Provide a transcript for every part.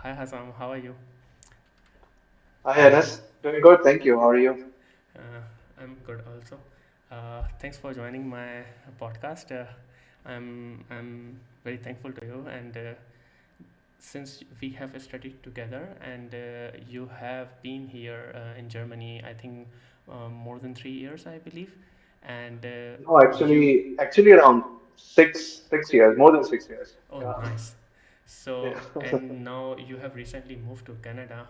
Hi Hassam, how are you? Hi, Anas. Doing good, thank you. How are you? Uh, I'm good also. Thanks for joining my podcast. I'm very thankful to you, and since we have studied together, and you have been here in Germany, I think more than 3 years, I believe, and No, you. actually around six years, more than 6 years. Oh, Yeah. nice. Yeah. So, and now you have recently moved to Canada,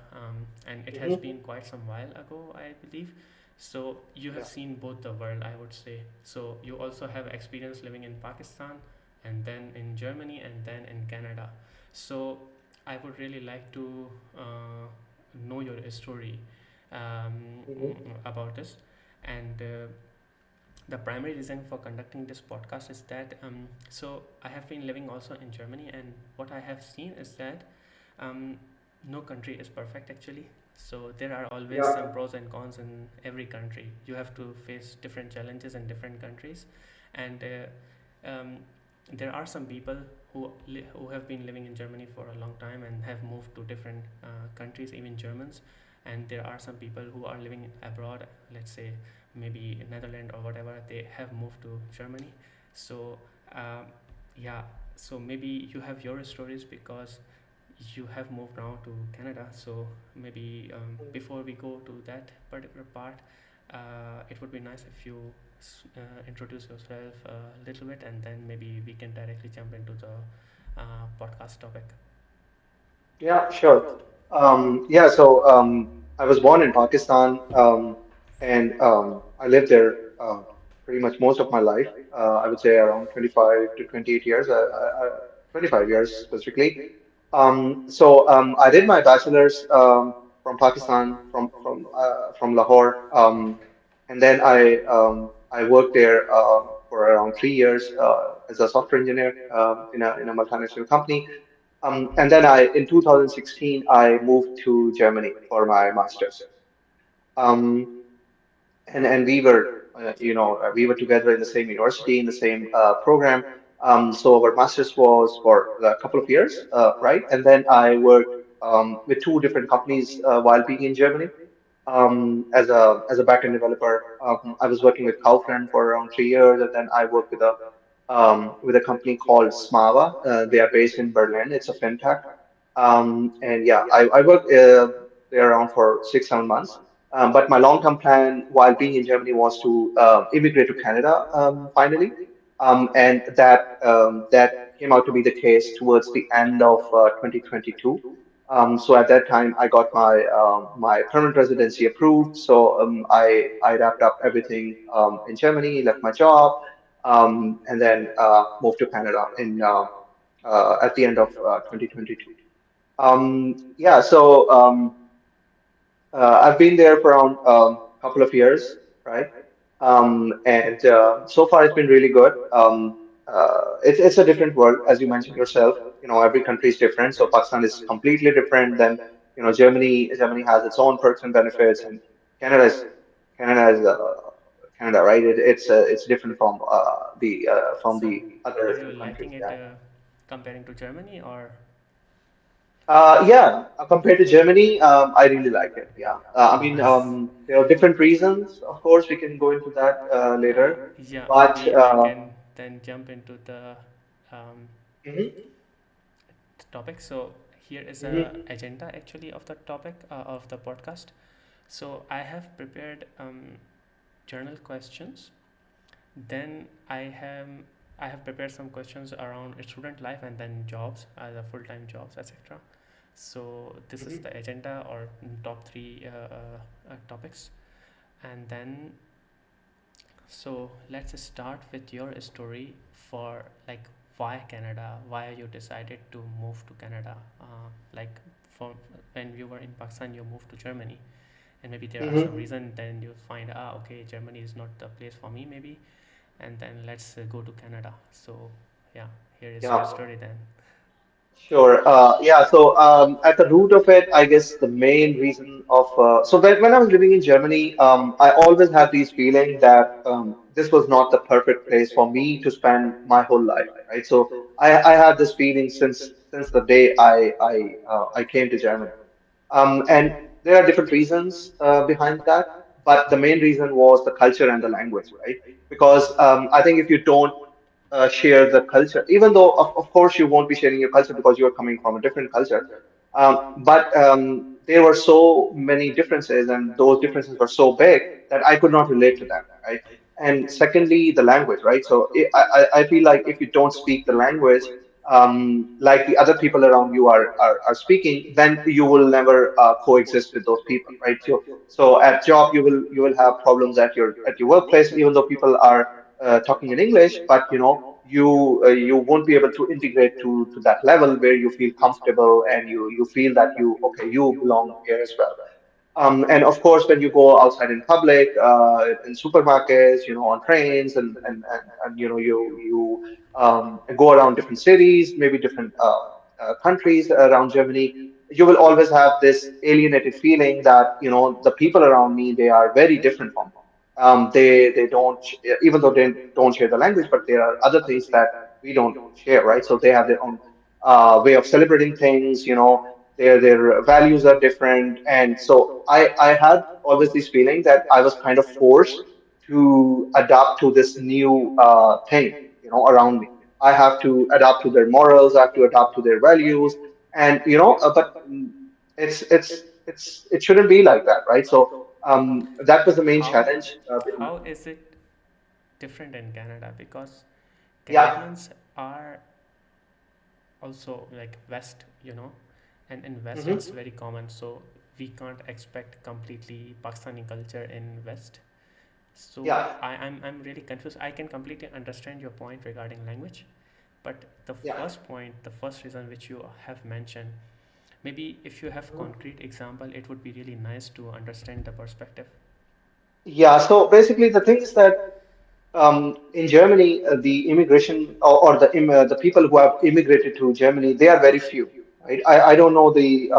and it has hmm been quite some while ago, I believe. So, you have Yeah. seen both the world, I would say. So, you also have experience living in Pakistan, and then in Germany, and then in Canada. So, I would really like to know your story about this. And the primary reason for conducting this podcast is that I have been living also in Germany, and what I have seen is that um, no country is perfect actually. So there are always Yeah. some pros and cons in every country. You have to face different challenges in different countries, and there are some people who have been living in Germany for a long time and have moved to different countries, even Germans. And there are some people who are living abroad, let's say maybe Netherlands or whatever. They have moved to Germany. So um, yeah, so maybe you have your stories because you have moved now to Canada. So maybe before we go to that particular part, it would be nice if you introduce yourself a little bit, and then maybe we can directly jump into the podcast topic. Yeah, sure. So I was born in Pakistan, and I lived there pretty much most of my life. I would say around 25 to 28 years, 25 years specifically. I did my bachelor's from Pakistan, from Lahore, and then I worked there for around 3 years as a software engineer in a multinational company. And then in 2016, I moved to Germany for my master's. Um, and we were together in the same university, in the same program. So our master's was for a couple of years, right? And then I worked with two different companies while being in Germany as a backend developer. I was working with Kaufland for around 3 years, and then I worked with a company called Smava. They are based in Berlin. It's a fintech. And yeah, I worked there around for 6, 7 months. But my long-term plan while being in Germany was to immigrate to Canada finally, and that came out to be the case towards the end of 2022. So at that time, I got my permanent residency approved. So I wrapped up everything in Germany, left my job, and then moved to Canada in at the end of 2022. Yeah, so I've been there for around a couple of years, right? And so far it's been really good. It's a different world, as you mentioned yourself. Every country is different. So Pakistan is completely different than Germany. Germany has its own perks and benefits, and Canada is Canada is Canada, right? It's different from So the are other you two countries. liking it Yeah. comparing to Germany, or? Yeah, compared to Germany, I really like it. Yeah, I Oh, mean, nice. there are different reasons. Of course, we can go into that later. Yeah, But maybe I can then jump into the um, mhm, topic. So here is a mhm, agenda actually of the topic of the podcast. So I have prepared journal questions. Then I have prepared some questions around student life and then jobs, the full-time jobs, etc. So this is mhm. the agenda, or top three topics. And then, so let's start with your story for, like, why Canada? Why you decided to move to Canada? Like, for when you were in Pakistan, you moved to Germany, and maybe there are some Mhm. reason. Then you find, okay, Germany is not the place for me, maybe, and then let's go to Canada. So yeah, here is your Yeah, story then. Sure. Yeah. So at the root of it, I guess the main reason of so when I was living in Germany, I always had this feeling that this was not the perfect place for me to spend my whole life, right? So I had this feeling since the day I came to Germany. And there are different reasons behind that, but the main reason was the culture and the language, right? Because I think if you don't share the culture, even though of course you won't be sharing your culture because you are coming from a different culture. But there were so many differences, and those differences were so big that I could not relate to them, right? And secondly, the language, right? So I feel like if you don't speak the language, like the other people around you are speaking, then you will never coexist with those people, right? So at job you will have problems at your workplace, even though people are talking in English, but you won't be able to integrate to that level where you feel comfortable and you feel that you okay, you belong here as well. And of course, when you go outside in public, in supermarkets, on trains, and you go around different cities, maybe different countries around Germany, you will always have this alienated feeling that the people around me, they are very different from me. They don't even though they don't share the language, but there are other things that we don't share, right? So they have their own way of celebrating things. Their values are different, and so I had always this feeling that I was kind of forced to adapt to this new thing around me. I have to adapt to their morals, I have to adapt to their values, and but it shouldn't be like that, right? So that was But the main how challenge behind. how is it different in Canada? Because Yeah. Canadians are also like West, and in West Hmm. it's very common. So we can't expect completely Pakistani culture in West. So Yeah. I'm really confused. I can completely understand your point regarding language, but the Yeah. first point, the first reason which you have mentioned, maybe if you have Mhm. concrete example, it would be really nice to understand the perspective. Yeah. So basically, the thing is that in Germany, the immigration or the people who have immigrated to Germany, they are very few, right? I don't know the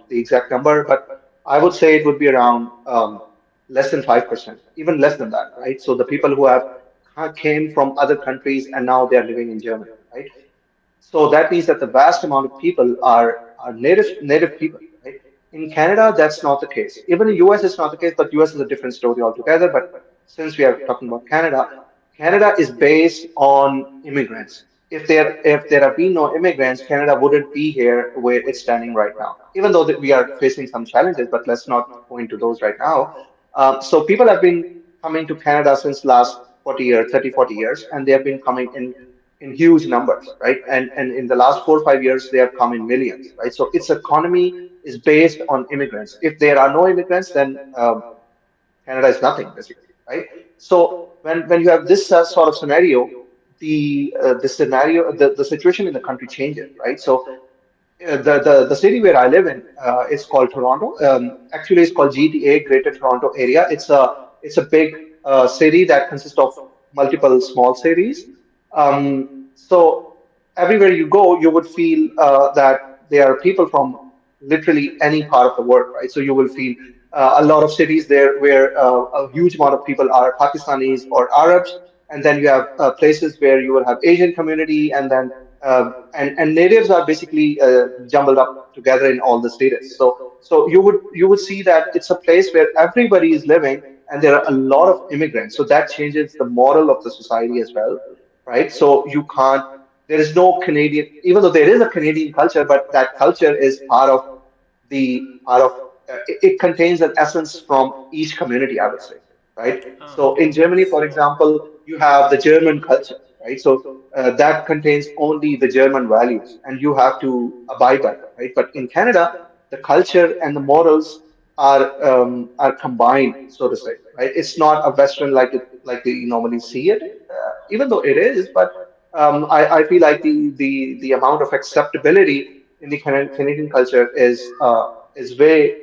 exact number, but I would say it would be around less than 5%, even less than that, right? So the people who have came from other countries and now they are living in Germany, right? So that means that the vast amount of people are native people, right? In Canada, that's not the case. Even in US, it's not the case, but US is a different story altogether. But since we are talking about Canada, Canada is based on immigrants. If there have been no immigrants, Canada wouldn't be here where it's standing right now. Even though that we are facing some challenges, but let's not go into those right now. So people have been coming to Canada since last 40 years, 30, 40 years, and they have been coming in huge numbers, right? And in the last 4 or 5 years, they have come in millions, right? So its economy is based on immigrants. If there are no immigrants, then Canada is nothing, basically, right? So when you have this sort of scenario, the situation in the country changes, right? So the city where I live in is called Toronto. Actually, it's called GTA, Greater Toronto Area. It's a big city that consists of multiple small cities. So everywhere you go, you would feel that there are people from literally any part of the world, right? So you will feel a lot of cities there where a huge amount of people are Pakistanis or Arabs, and then you have places where you will have Asian community, and then and natives are basically jumbled up together in all the states. So you would see that it's a place where everybody is living, and there are a lot of immigrants. So that changes the moral of the society as well, right? So you can't. There is no Canadian, even though there is a Canadian culture, but that culture is part of it contains an essence from each community, I would say, right? So Okay. in Germany, for So example, you have the German culture, right? So that contains only the German values, and you have to abide by that, right? But in Canada, the culture and the morals are combined, so to say, right? It's not a Western like we normally see it, even though it is, but I feel like the amount of acceptability in the Canadian culture is way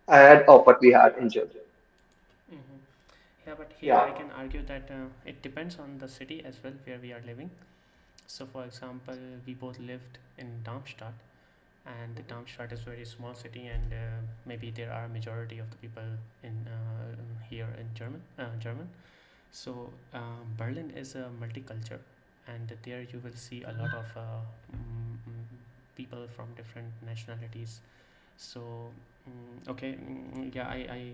ahead of what we had in Germany. mhm. Yeah, but here Yeah. I can argue that it depends on the city as well where we are living. So, for example, we both lived in Darmstadt, and the Darmstadt is a very small city, and maybe there are majority of the people in here in German. So Berlin is a multicultural, and there you will see a lot of people from different nationalities. So okay, yeah, I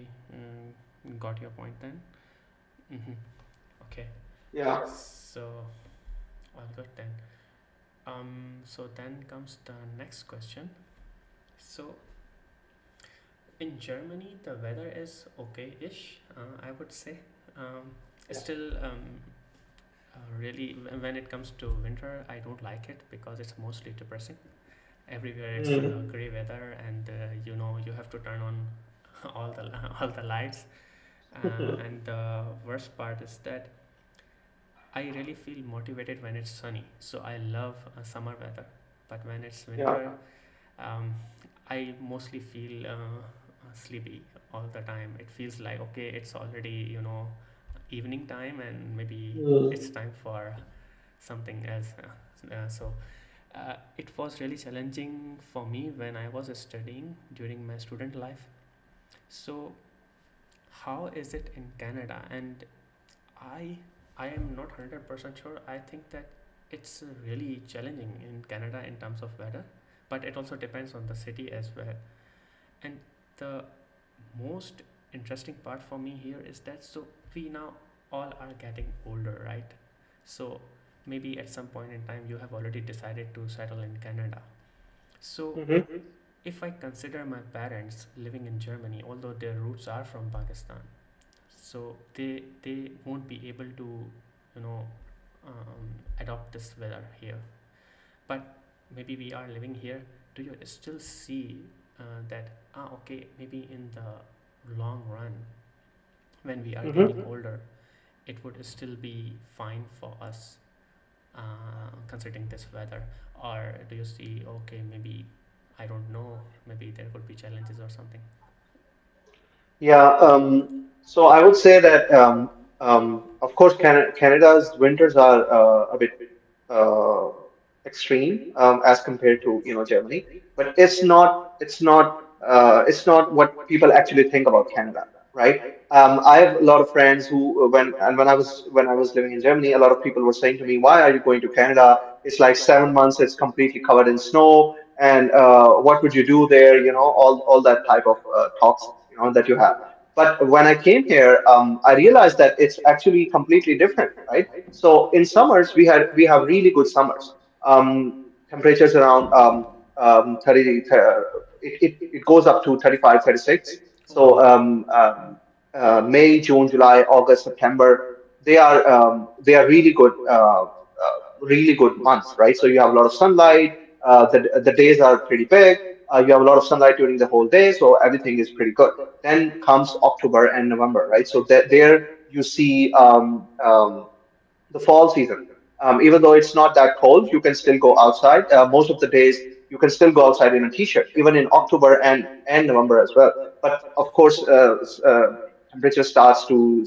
got your point then. Okay, Yeah. so all good then. So then comes the next question. So in Germany, the weather is okay-ish, I would say. Still, really, when it comes to winter, I don't like it because it's mostly depressing. Everywhere it's Mm. gray weather, and you have to turn on all the all the lights. And the worst part is that I really feel motivated when it's sunny. So I love summer weather, but when it's Yeah. winter, um, I mostly feel sleepy all the time. It feels like okay, it's already evening time, and maybe it's Mm. time for something else. It was really challenging for me when I was studying during my student life. So how is it in Canada? And I I am not 100% sure. I think that it's really challenging in Canada in terms of weather, but it also depends on the city as well. And the most interesting part for me here is that so we now all are getting older, right? So maybe at some point in time you have already decided to settle in Canada. So Hmm. if I consider my parents living in Germany, although their roots are from Pakistan, so they won't be able to you know adopt this weather here. But maybe we are living here. Do you still see that okay, maybe in the long run, when we are getting Hmm. older, it would still be fine for us considering this weather? Or do you see okay, maybe I don't know, maybe there could be challenges or something? Yeah, so I would say that, of course, Canada's winters are a bit uh, extreme as compared to Germany, but it's not what people actually think about Canada, right? I have a lot of friends who when I was living in Germany, a lot of people were saying to me, "Why are you going to Canada? It's like 7 months, it's completely covered in snow, and what would you do there? All that type of talks, that you have." But when I came here, I realized that it's actually completely different, right? So in summers, we have really good summers. Um, Temperatures around 30, it goes up to 35, 36. Oh So wow. May, June, July, August, September, they are really good months, right? So you have a lot of sunlight. The days are pretty big. You have a lot of sunlight during the whole day, so everything is pretty good. Then comes October and November, right? So there you see the fall season. Even though it's not that cold, you can still go outside. Most of the days, you can still go outside in a t-shirt, even in October and November as well. But of course, temperature starts to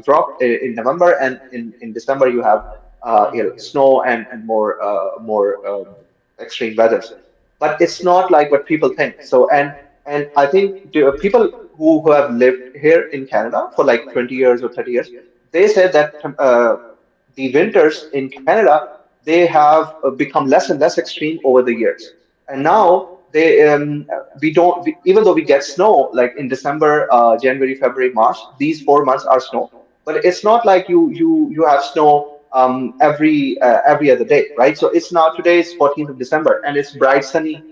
drop in November, and in December you have snow and more extreme weathers. But it's not like what people think. So and I think people who have lived here in Canada for like 20 years or 30 years, they said that the winters in Canada, they have become less and less extreme over the years. And now we don't, even though we get snow like in December, January, February, March, these 4 months are snow, but it's not like you have snow every other day, right? So it's now today is 14th of December and it's bright sunny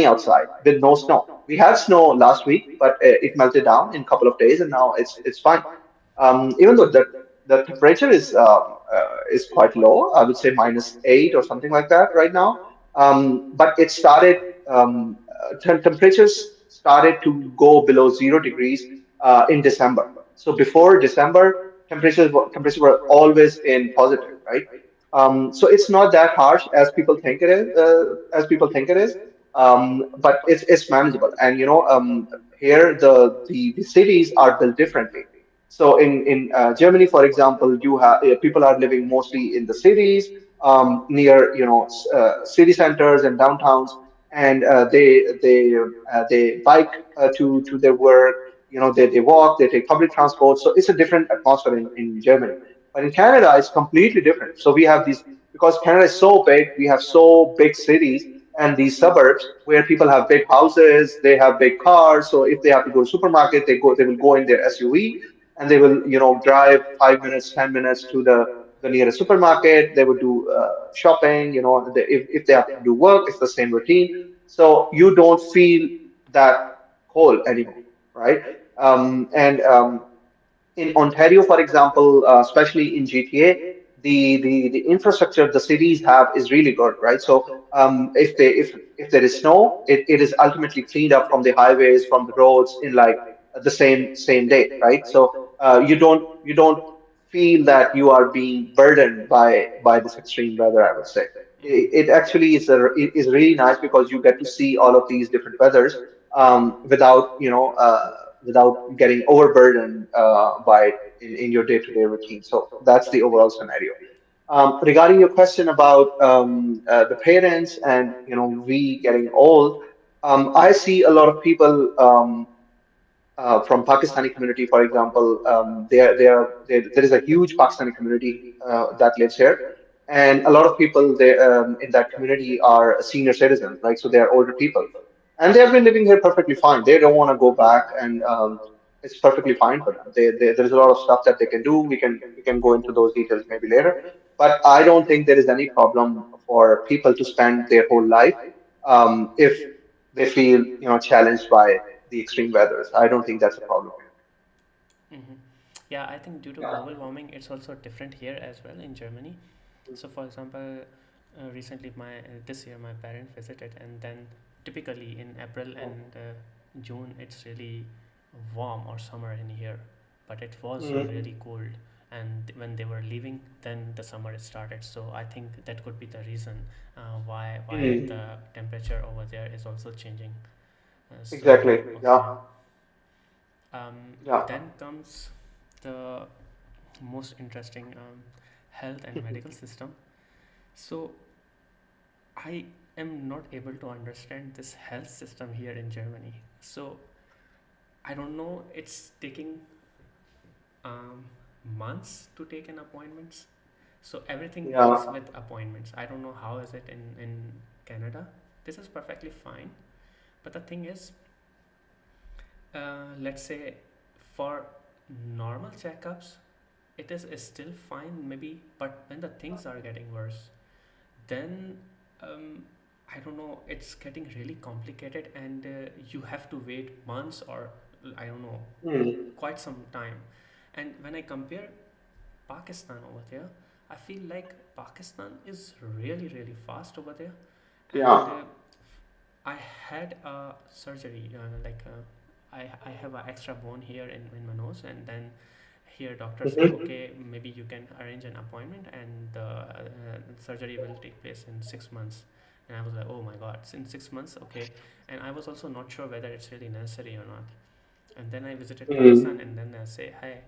outside with no snow. We had snow last week, but it melted down in a couple of days, and now it's fine. Even though the temperature is quite low. I would say -8 or something like that right now. But it started temperatures started to go below 0 degrees in December. So before December, temperatures were always in positive, right? So it's not that harsh as people think it is. But it's manageable. And here the cities are built differently. So in Germany, for example, you have people are living mostly in the cities. near city centers and downtowns, and they bike to their work. They walk, they take public transport. So it's a different atmosphere in Germany. But in Canada, it's completely different. So we have these, because Canada is so big, we have so big cities and these suburbs where people have big houses, they have big cars. So if they have to go to supermarket, they will go in their SUV, and they will, drive 5 minutes, 10 minutes to the nearest supermarket. They would do shopping. If they have to do work, it's the same routine. So you don't feel that cold anymore, right? And in Ontario, for example, especially in GTA, the infrastructure the cities have is really good, right? So if there is snow, it is ultimately cleaned up from the highways, from the roads in like the same day, right? So you don't feel that you are being burdened by this extreme weather, I would say. It actually is really nice because you get to see all of these different weathers without getting overburdened by it in your day-to-day routine. So that's the overall scenario. Regarding your question about the parents and we getting old, I see a lot of people from Pakistani community, for example. There is a huge Pakistani community that lives here, and a lot of people there in that community are senior citizens, right? So they are older people, and they have been living here perfectly fine. They don't want to go back, and it's perfectly fine for them. There's a lot of stuff that they can do. We can go into those details maybe later, but I don't think there is any problem for people to spend their whole life if they feel challenged by the extreme weathers. I don't think that's a problem Mm-hmm. Yeah, I think due to global warming, it's also different here as well in Germany. So, for example, recently this year my parents visited, and then typically in April and June it's really warm or summer in here, but it was here. really cold. And when they were leaving, then the summer started. So I think that could be the reason why Mm. the temperature over there is also changing. So Exactly. Yeah. okay, um, Yeah. then comes the most interesting health and medical system. So I am not able to understand this health system here in Germany. So I don't know. It's taking um, months to take an appointments. So everything Yeah. is with appointments. I don't know how is it in Canada. This is perfectly fine. But the thing is, let's say for normal checkups, it is still fine maybe. But when the things are getting worse, then um, I don't know, it's getting really complicated, and you have to wait months or I don't know, Mm. quite some time. And when I compare Pakistan over there, I feel like Pakistan is really really fast over there. And Yeah. I had a surgery, I have an extra bone here in my nose, and then here doctor said, Hmm. okay, maybe you can arrange an appointment, and the surgery will take place in 6 months. And I was like, oh my god, it's in 6 months, okay. And I was also not sure whether it's really necessary or not. And then I visited Mm. Pakistan, and then I say, hi,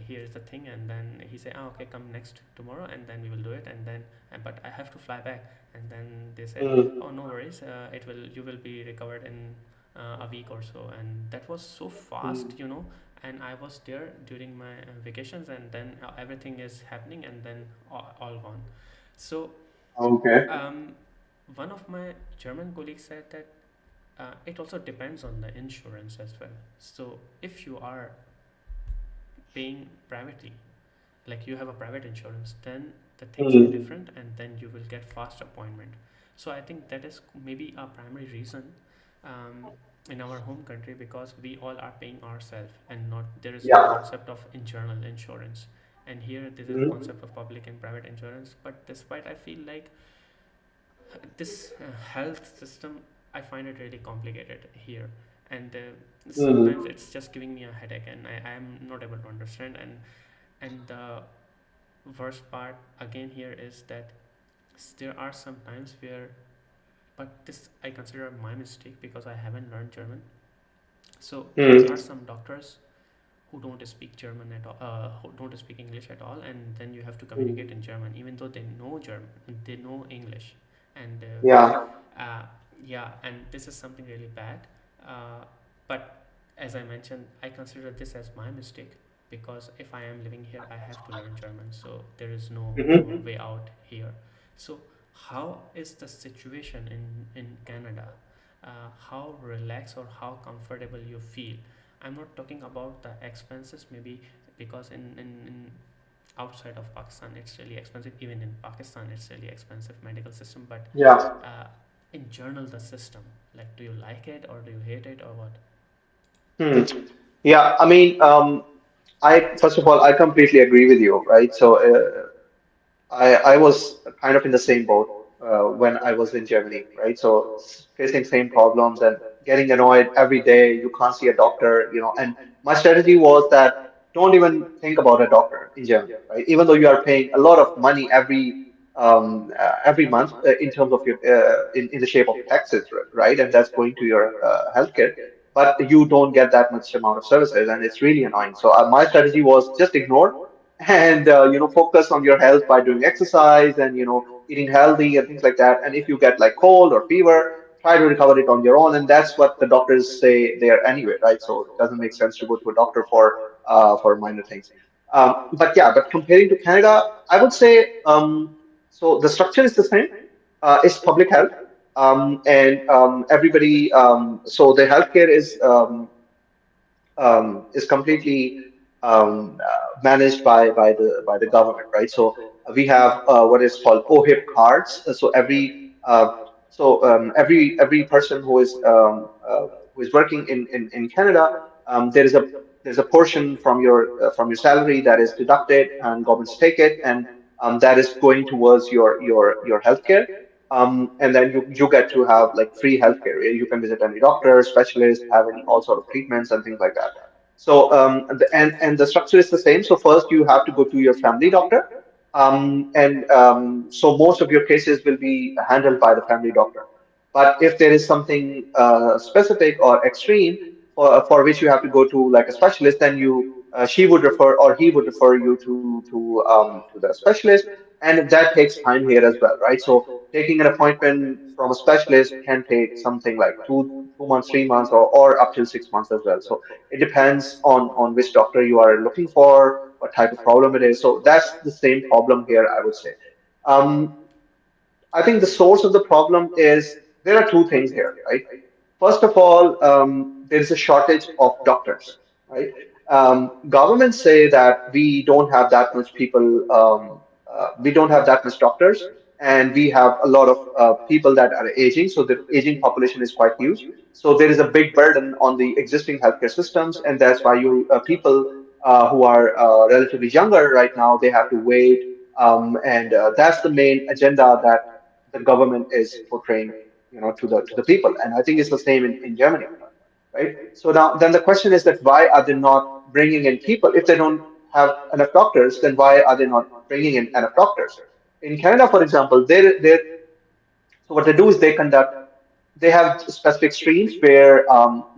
here's the thing. And then he said, okay, come next tomorrow and then we will do it. And then but I have to fly back. And then they said, Mm. oh, no worries, you will be recovered in a week or so. And that was so fast, Mm. and I was there during my vacations, and then everything is happening, and then all gone. So Okay. um, one of my German colleagues said that it also depends on the insurance as well. So if you are paying privately, like you have a private insurance, then the things are Mm. different, and then you will get fast appointment. So I think that is maybe a primary reason um, in our home country, because we all are paying ourselves, and not there is no Yeah. concept of internal insurance. And here there is a Mm. concept of public and private insurance. But despite, I feel like this health system, I find it really complicated here. And sometimes Mm. it's just giving me a headache, and I am not able to understand. And the worst part again here is that there are some times where, but this I consider my mistake because I haven't learned German. So there are Mm. some doctors who who don't speak German at all, who don't speak English at all, and then you have to Mm. communicate in German, even though they know German, they know English, and Yeah. yeah, and this is something really bad. But as I mentioned, I consider this as my mistake, because if I am living here, I have to learn German. So there is no Hmm. way out here. So how is the situation in Canada? How relaxed or how comfortable you feel? I'm not talking about the expenses, maybe, because in outside of Pakistan it's really expensive. Even in Pakistan it's really expensive medical system. But Yeah. uh, in general, the system, like, do you like it or do you hate it or what? Hmm. Yeah. I mean, I first of all, I completely agree with you, right? So, I was kind of in the same boat when I was in Germany, right? So facing same problems and getting annoyed every day. You can't see a doctor, and my strategy was that don't even think about a doctor in Germany, right? Even though you are paying a lot of money every month in terms of your in the shape of taxes, right? And that's going to your healthcare, but you don't get that much amount of services, and it's really annoying. So my strategy was just ignore and focus on your health by doing exercise and eating healthy and things like that. And if you get like cold or fever, try to recover it on your own, and that's what the doctors say there anyway, right? So it doesn't make sense to go to a doctor for minor things. But yeah, but comparing to Canada, I would say so the structure is the same. It's public health, and everybody, so the healthcare is completely managed by the government, right? So we have what is called OHIP cards. So every person who is working in Canada, there's a portion from your salary that is deducted, and governments take it, and that is going towards your healthcare. And then you get to have like free healthcare. You can visit any doctor, specialist, have any all sort of treatments and things like that. So and the structure is the same. So first you have to go to your family doctor, and so most of your cases will be handled by the family doctor. But if there is something specific or extreme for which you have to go to like a specialist, then she would refer or he would refer you to the specialist, and that takes time here as well, right? So taking an appointment from a specialist can take something like 2 months, 3 months, or up till 6 months as well. So it depends on which doctor you are looking for, what type of problem it is. So that's the same problem here, I would say. Um, I think the source of the problem is there are two things here, right? First of all, there is a shortage of doctors, right? Governments say that we don't have that much people, we don't have that much doctors, and we have a lot of people that are aging. So the aging population is quite huge. So there is a big burden on the existing healthcare systems, and that's why you people who are relatively younger right now, they have to wait, and that's the main agenda that the government is portraying, to the people. And I think it's the same in Germany, right? So now, then the question is that why are they not bringing in people? If they don't have enough doctors, then why are they not bringing in enough doctors? In Canada, for example, so what they do is they have specific streams where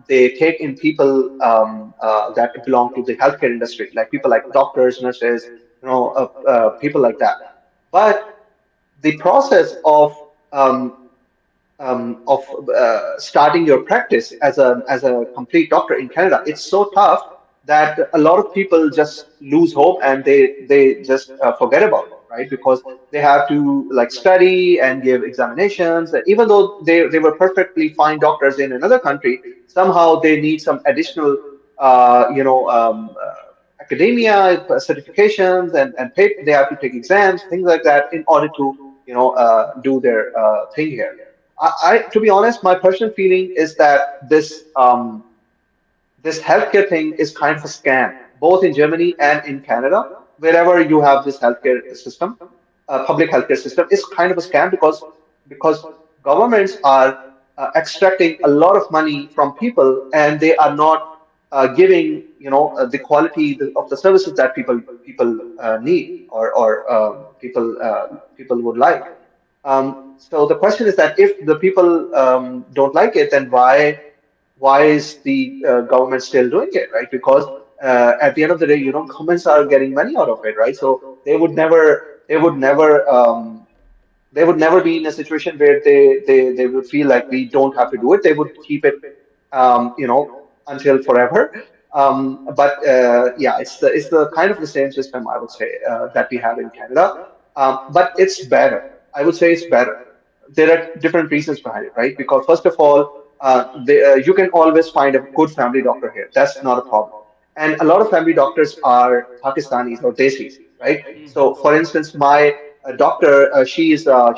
they take in people that belong to the healthcare industry, like people like doctors, nurses, people like that. But the process um, of starting your practice as a complete doctor in Canada, it's so tough that a lot of people just lose hope, and they just forget about it, right? Because they have to like study and give examinations. Even though they were perfectly fine doctors in another country, somehow they need some additional academia certifications, and they have to take exams, things like that, in order to do their thing here. To be honest, my personal feeling is that this healthcare thing is kind of a scam, both in Germany and in Canada. Wherever you have this healthcare system, public healthcare system, is kind of a scam, because governments are extracting a lot of money from people, and they are not giving the quality of the services that people need, or people would like. So the question is that if the people don't like it, then why is the government still doing it, right? Because at the end of the day, governments are getting money out of it, right? So they would never be in a situation where they would feel like we don't have to do it. They would keep it, until forever. But yeah, it's the kind of the same system, I would say, that we have in Canada. But it's better. I would say it's better. There are different reasons behind it, right? Because first of all, you can always find a good family doctor here. That's not a problem. And a lot of family doctors are Pakistanis or Desis, right? So, for instance, my doctor, she's a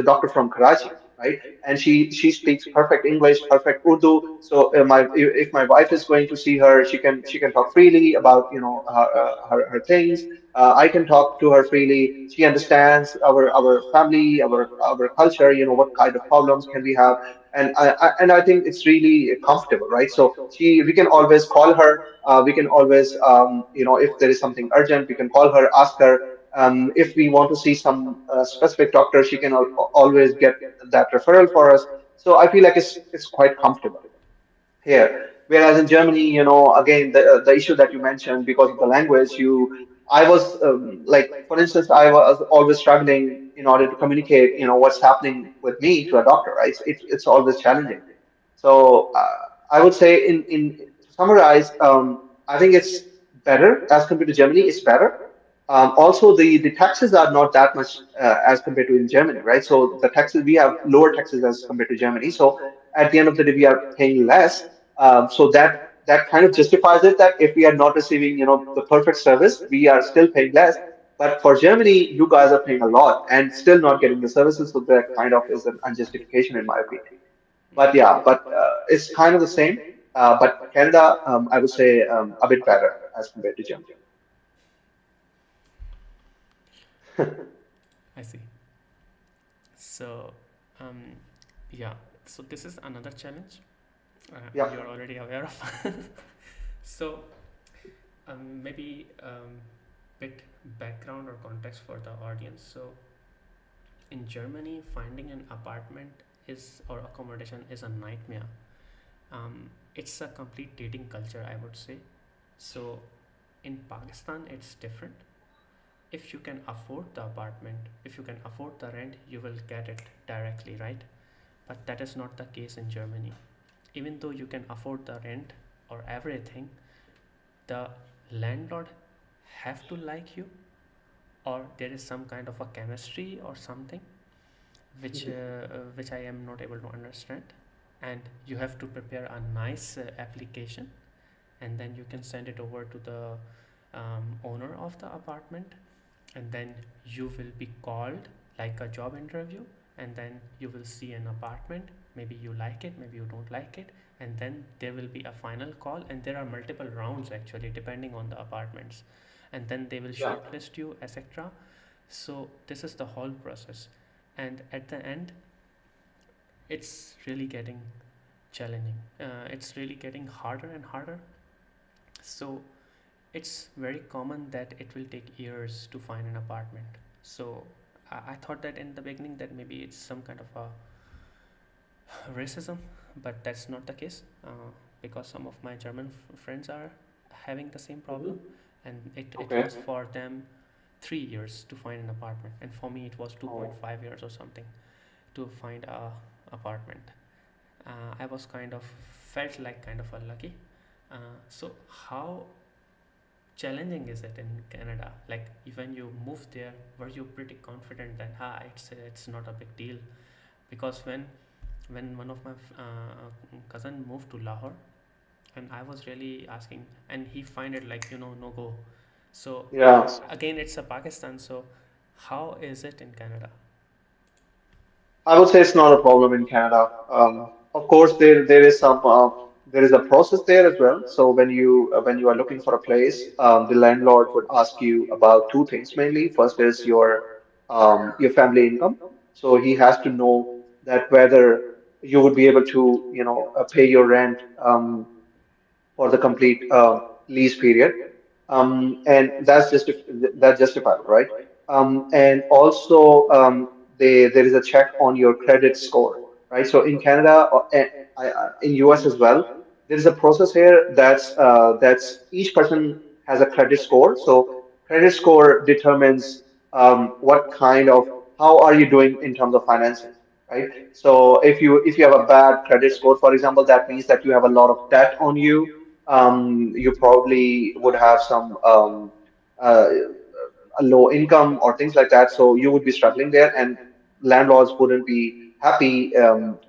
doctor from Karachi, right? And she speaks perfect English, perfect Urdu. So if my wife is going to see her, she can talk freely about her things. I can talk to her freely. She understands our family, our culture. What kind of problems can we have, and I think it's really comfortable, right? So we can always call her. We can always, if there is something urgent, we can call her, ask her. If we want to see some specific doctor, she can always get that referral for us. So I feel like it's quite comfortable here. Whereas in Germany, again, the issue that you mentioned, because of the language, I was, like, for instance, I was always struggling in order to communicate, what's happening with me to a doctor, right? It's always challenging. So I would say, to summarize, I think it's better as compared to Germany. It's better. Also, the taxes are not that much as compared to in Germany, right? So the taxes, we have lower taxes as compared to Germany. So at the end of the day, we are paying less. So that kind of justifies it, that if we are not receiving, the perfect service, we are still paying less. But for Germany, you guys are paying a lot and still not getting the services. So that kind of is an unjustification, in my opinion. But yeah, it's kind of the same. But Canada, I would say, a bit better as compared to Germany. I see. So, um, yeah. So this is another challenge Yeah. you're already aware of. So, maybe bit background or context for the audience. So, in Germany, finding an apartment is or accommodation is a nightmare. It's a complete dating culture, I would say. So, in Pakistan, it's different. If you can afford the apartment, if you can afford the rent, you will get it directly, right? But that is not the case in Germany. Even though you can afford the rent or everything, the landlord have to like you, or there is some kind of a chemistry or something which I am not able to understand. And you have to prepare a nice application, and then you can send it over to the owner of the apartment, and then you will be called like a job interview, and then you will see an apartment. Maybe you like it, maybe you don't like it, and then there will be a final call, and there are multiple rounds actually depending on the apartments, and then they will Yeah. shortlist you, etc. So this is the whole process, and at the end it's really getting challenging. It's really getting harder and harder. So it's very common that it will take years to find an apartment. So I thought that in the beginning that maybe it's some kind of a racism, but that's not the case, because some of my German friends are having the same problem, Hmm. and it Okay. was for them 3 years to find an apartment, and for me it was Oh. 2.5 years or something to find a apartment. I was kind of felt like kind of unlucky. So how challenging is it in Canada? Like when you moved there, were you pretty confident that it's not a big deal? Because when one of my cousin moved to Lahore, and I was really asking, and he find it like no go. So Yeah. again, it's a Pakistan. So how is it in Canada? I would say it's not a problem in Canada. Of course, there is a process there as well. So when you are looking for a place, the landlord would ask you about two things mainly. First is your family income. So he has to know that whether you would be able to pay your rent for the complete lease period, and that's justifiable, right? And also, there is a check on your credit score, right? So in Canada, in US as well, there is a process here that's each person has a credit score. So credit score determines what kind of how are you doing in terms of financing, right? So if you have a bad credit score, for example, that means that you have a lot of debt on you. You probably would have some uh, a low income or things like that. So you would be struggling there, and landlords wouldn't be happy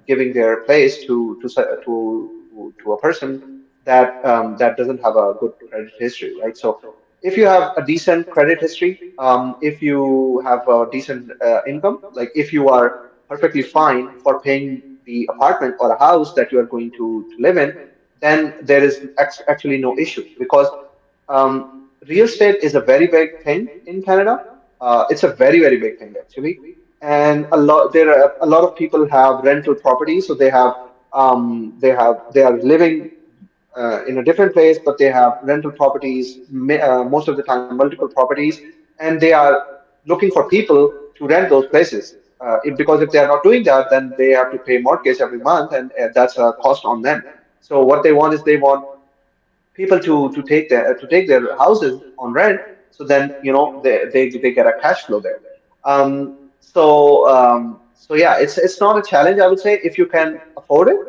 giving their place to a person that doesn't have a good credit history, right? So if you have a decent credit history, if you have a decent income, like if you are perfectly fine for paying the apartment or a house that you are going to live in, then there is actually no issue because um, real estate is a very big thing in Canada. It's a very, very big thing actually. And there are a lot of people have rental properties, so they are living in a different place, but they have rental properties, most of the time multiple properties, and they are looking for people to rent those places. Because if they are not doing that, then they have to pay mortgage every month, and that's a cost on them. So what they want is they want people to take their houses on rent, so then they get a cash flow there. So yeah, it's not a challenge, I would say, if you can afford it,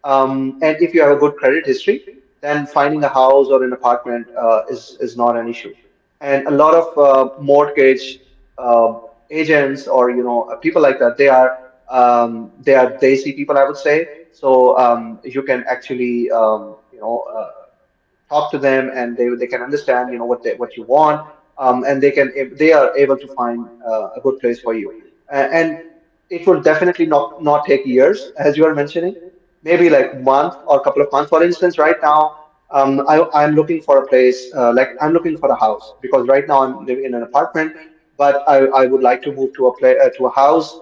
and if you have a good credit history, then finding a house or an apartment is not an issue. And a lot of mortgage uh, agents or people like that, they are desi people, I would say. So you can actually talk to them, and they can understand what you want, and they are able to find a good place for you. And it will definitely not take years, as you are mentioning, maybe like month or a couple of months. For instance, right now, I'm looking for a place, like I'm looking for a house, because right now I'm living in an apartment, but I would like to move to a house,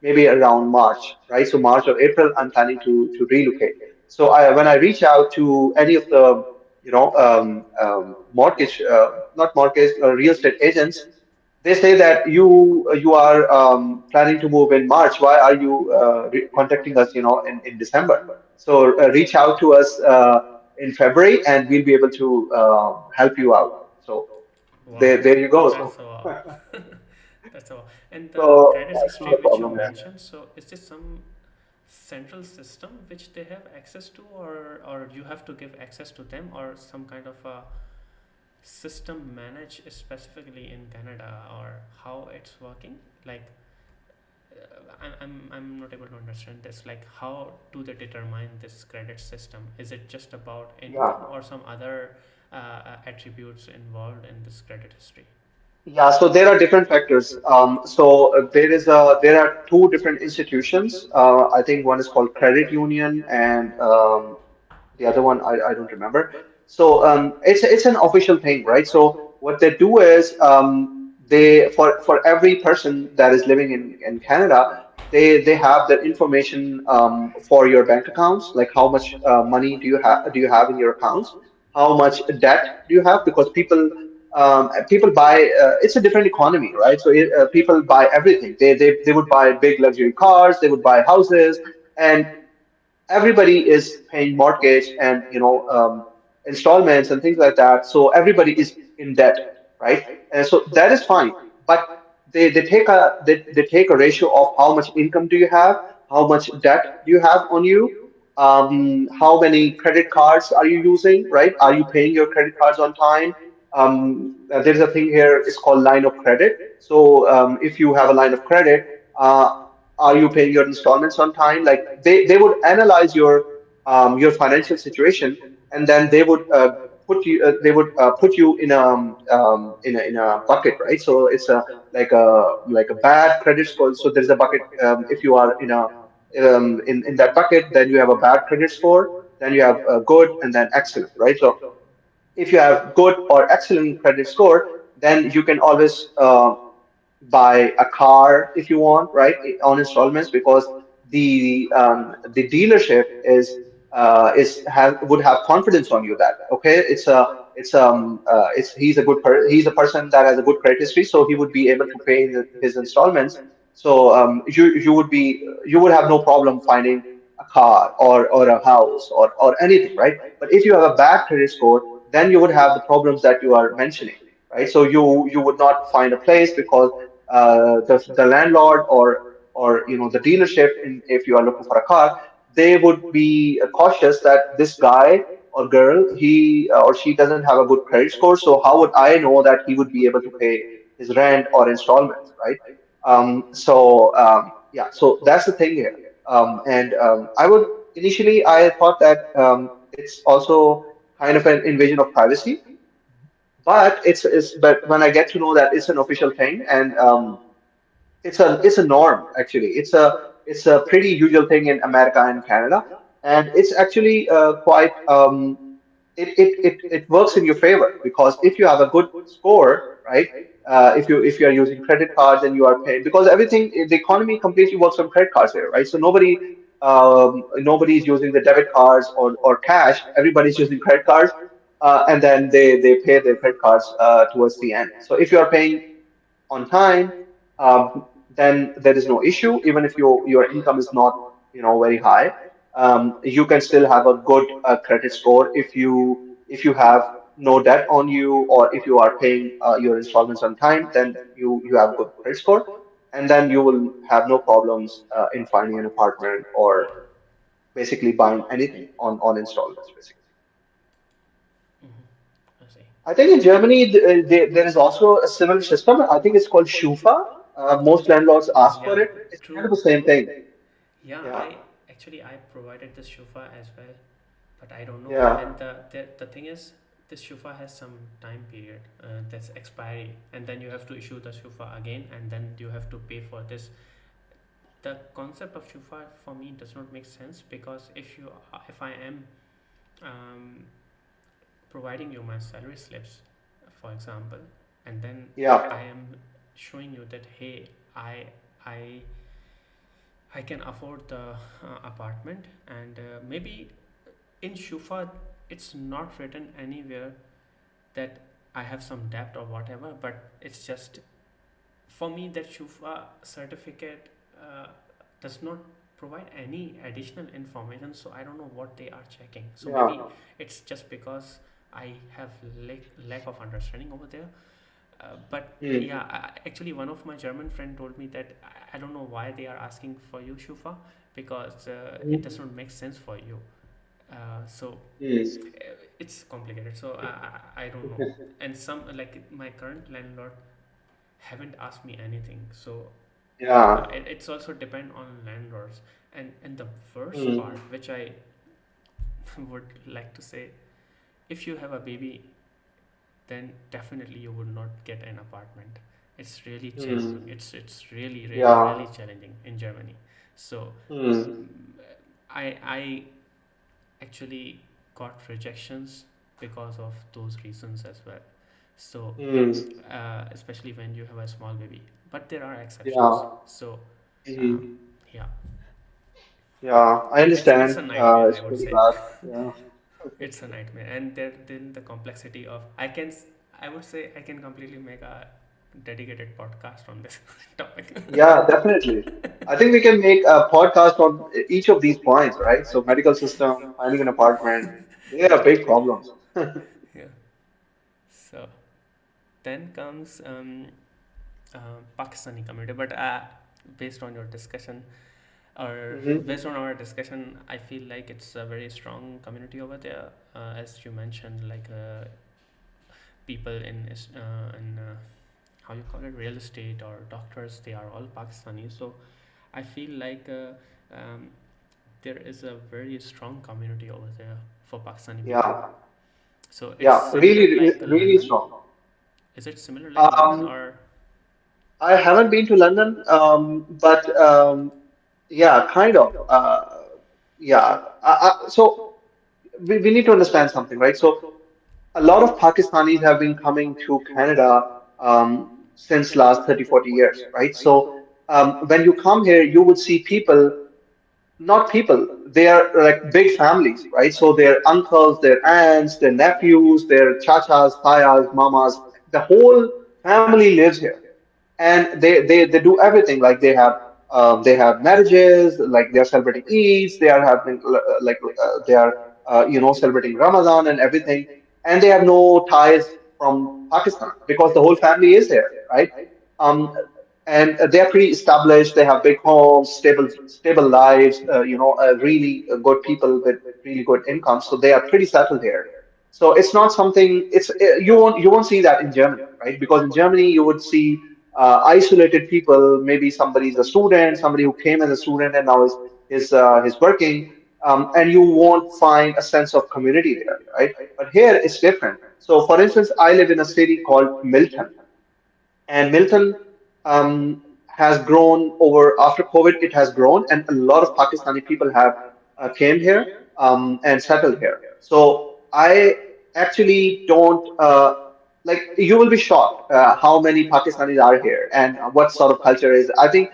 maybe around March, right? So March or April, I'm planning to relocate. So when I reach out to any of the mortgage, not mortgage, real estate agents, they say that you are planning to move in March. Why are you contacting us, in December? So reach out to us in February, and we'll be able to help you out. So Wow, there you go. that's So a wow. That's a wow. And the so credit that's not history a which you problem. Yeah. mentioned, so is this some central system which they have access to, or you have to give access to them, or some kind of a system managed specifically in Canada, or how it's working? Like, I'm not able to understand this. Like, how do they determine this credit system? Is it just about Yeah. income or some other attributes involved in this credit history? Yeah, so there are different factors. There are two different institutions. I think one is called credit union, and the other one I don't remember. So it's an official thing, right? So what they do is they for every person that is living in Canada, they have the information for your bank accounts, like how much money do you have in your accounts, how much debt do you have, because people buy, it's a different economy, right? So people buy everything. They would buy big luxury cars, they would buy houses, and everybody is paying mortgage and installments and things like that. So everybody is in debt, right? And so that is fine, but they take a ratio of how much income do you have, how much debt do you have on you, how many credit cards are you using, right? Are you paying your credit cards on time? There's a thing here, it's called line of credit. So if you have a line of credit, uh, are you paying your installments on time? Like they would analyze your financial situation, and then they would put you in a bucket, right? So it's like a bad credit score. So there's a bucket. If you are in that bucket, then you have a bad credit score, then you have good, and then excellent, right? So if you have good or excellent credit score, then you can always buy a car if you want, right, on installments, because the dealership would have confidence on you that okay, he's a person that has a good credit history, so he would be able to pay his installments. So you would have no problem finding a car or a house or anything, right? But if you have a bad credit score, then you would have the problems that you are mentioning, right? So you would not find a place because the landlord or the dealership, if you are looking for a car, they would be cautious that this guy or girl, he or she doesn't have a good credit score. So how would I know that he would be able to pay his rent or installments, right? Yeah, so that's the thing here. And I would initially I thought that it's also kind of an invasion of privacy, but but when I get to know that it's an official thing, and it's a norm actually. It's a pretty usual thing in America and Canada, and it's actually quite it works in your favor, because if you have a good score, right? If you are using credit cards and you are paying, because everything, the economy completely works on credit cards here, right? So nobody is using the debit cards or cash. Everybody's using credit cards, and then they pay their credit cards towards the end. So if you are paying on time, then there is no issue. Even if your income is not very high, you can still have a good credit score if you have no debt on you, or if you are paying your installments on time, then you have good credit score, and then you will have no problems in finding an apartment or basically buying anything on installments, basically. I see. I think in Germany there is also a similar system. I think it's called Schufa. Most landlords ask for Yeah, it. It's kind true, of the same true. thing. Yeah, Yeah, I provided this shufa as well, but I don't know. yeah, And the thing is, this shufa has some time period, that's expiry, and then you have to issue the shufa again, and then you have to pay for this. The concept of shufa for me does not make sense, because if I am um, providing you my salary slips, for example, and then yeah, I am showing you that, hey, I I I can afford the apartment, and maybe in Shufa it's not written anywhere that I have some debt or whatever, but it's just, for me, that Shufa certificate does not provide any additional information, so I don't know what they are checking. So yeah. maybe it's just because I have lack of understanding over there. But Mm, yeah, actually, one of my German friend told me that I don't know why they are asking for you, Shufa, because it mm, does not make sense for you. So mm. it's complicated. So I don't know. And some, like my current landlord, haven't asked me anything. So Yeah. it's also depend on landlords. And the worst Mm, part, which I would like to say, if you have a baby, then definitely you would not get an apartment. It's really challenging. mm. It's really really Yeah. really challenging in Germany. So Mm, I actually got rejections because of those reasons as well. So mm. especially when you have a small baby, but there are exceptions. Yeah. So um, Mm. yeah, Yeah. I it's a understand. nightmare, It's I would pretty say. bad. Yeah. It's a nightmare, and then the complexity of, I would say I can completely make a dedicated podcast on this topic. Yeah, definitely. I think we can make a podcast on each of these points, right? So medical system, finding an apartment, they are big problems. Yeah. So then comes Pakistani community, but based on your discussion, or Hmm. based on our discussion, I feel like it's a very strong community over there. As you mentioned, like people in how you call it, real estate or doctors, they are all Pakistani. So I feel like there is a very strong community over there for Pakistani people. Yeah. So it's Yeah. similar Really, like really London. strong. Is it similar like London, Um, or I haven't been to London, but yeah, kind of. Yeah. So we need to understand something, right? So a lot of Pakistanis have been coming to Canada since last 30, 40 years, right? So when you come here, you would see people, not people, they are like big families, right? So their uncles, their aunts, their nephews, their chachas, tayas, mamas, the whole family lives here. And they do everything. Like they have They have marriages, like they are celebrating Eids, they are having they are celebrating Ramadan and everything, and they have no ties from Pakistan because the whole family is here, right? Um, and they are pretty established. They have big homes, stable lives. Really good people with really good income, so they are pretty settled here. So it's not something. You won't see that in Germany, right? Because in Germany you would see isolated people. Maybe somebody's a student, somebody who came as a student and now is working, and you won't find a sense of community there, right? But here it's different. So, for instance, I live in a city called Milton, and Milton has grown over after COVID. It has grown, and a lot of Pakistani people have came here and settled here. So I actually don't like. You will be shocked how many Pakistanis are here and what sort of culture is. I think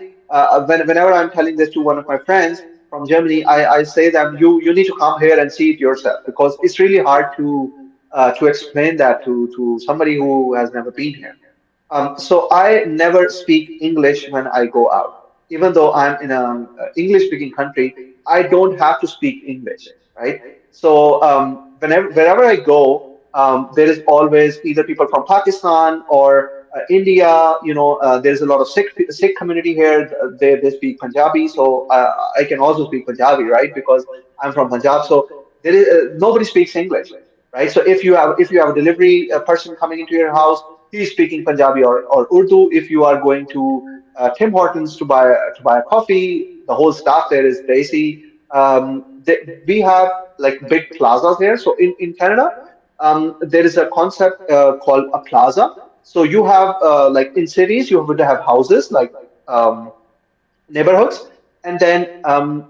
whenever I'm telling this to one of my friends from Germany, I say them, you need to come here and see it yourself because it's really hard to explain that to somebody who has never been here. So I never speak English when I go out. Even though I'm in a English-speaking country, I don't have to speak English, right? So wherever I go, there is always either people from Pakistan or India. There's a lot of Sikh community here. They speak Punjabi, so I can also speak Punjabi, right? Because I'm from Punjab. So there is nobody speaks English, right? So if you have a delivery person coming into your house, he's speaking Punjabi or Urdu. If you are going to Tim Hortons to buy a coffee, the whole staff there is Desi. We have like big plazas here. So in Canada, there is a concept called a plaza. So you have like in cities, you would have houses like neighborhoods. And then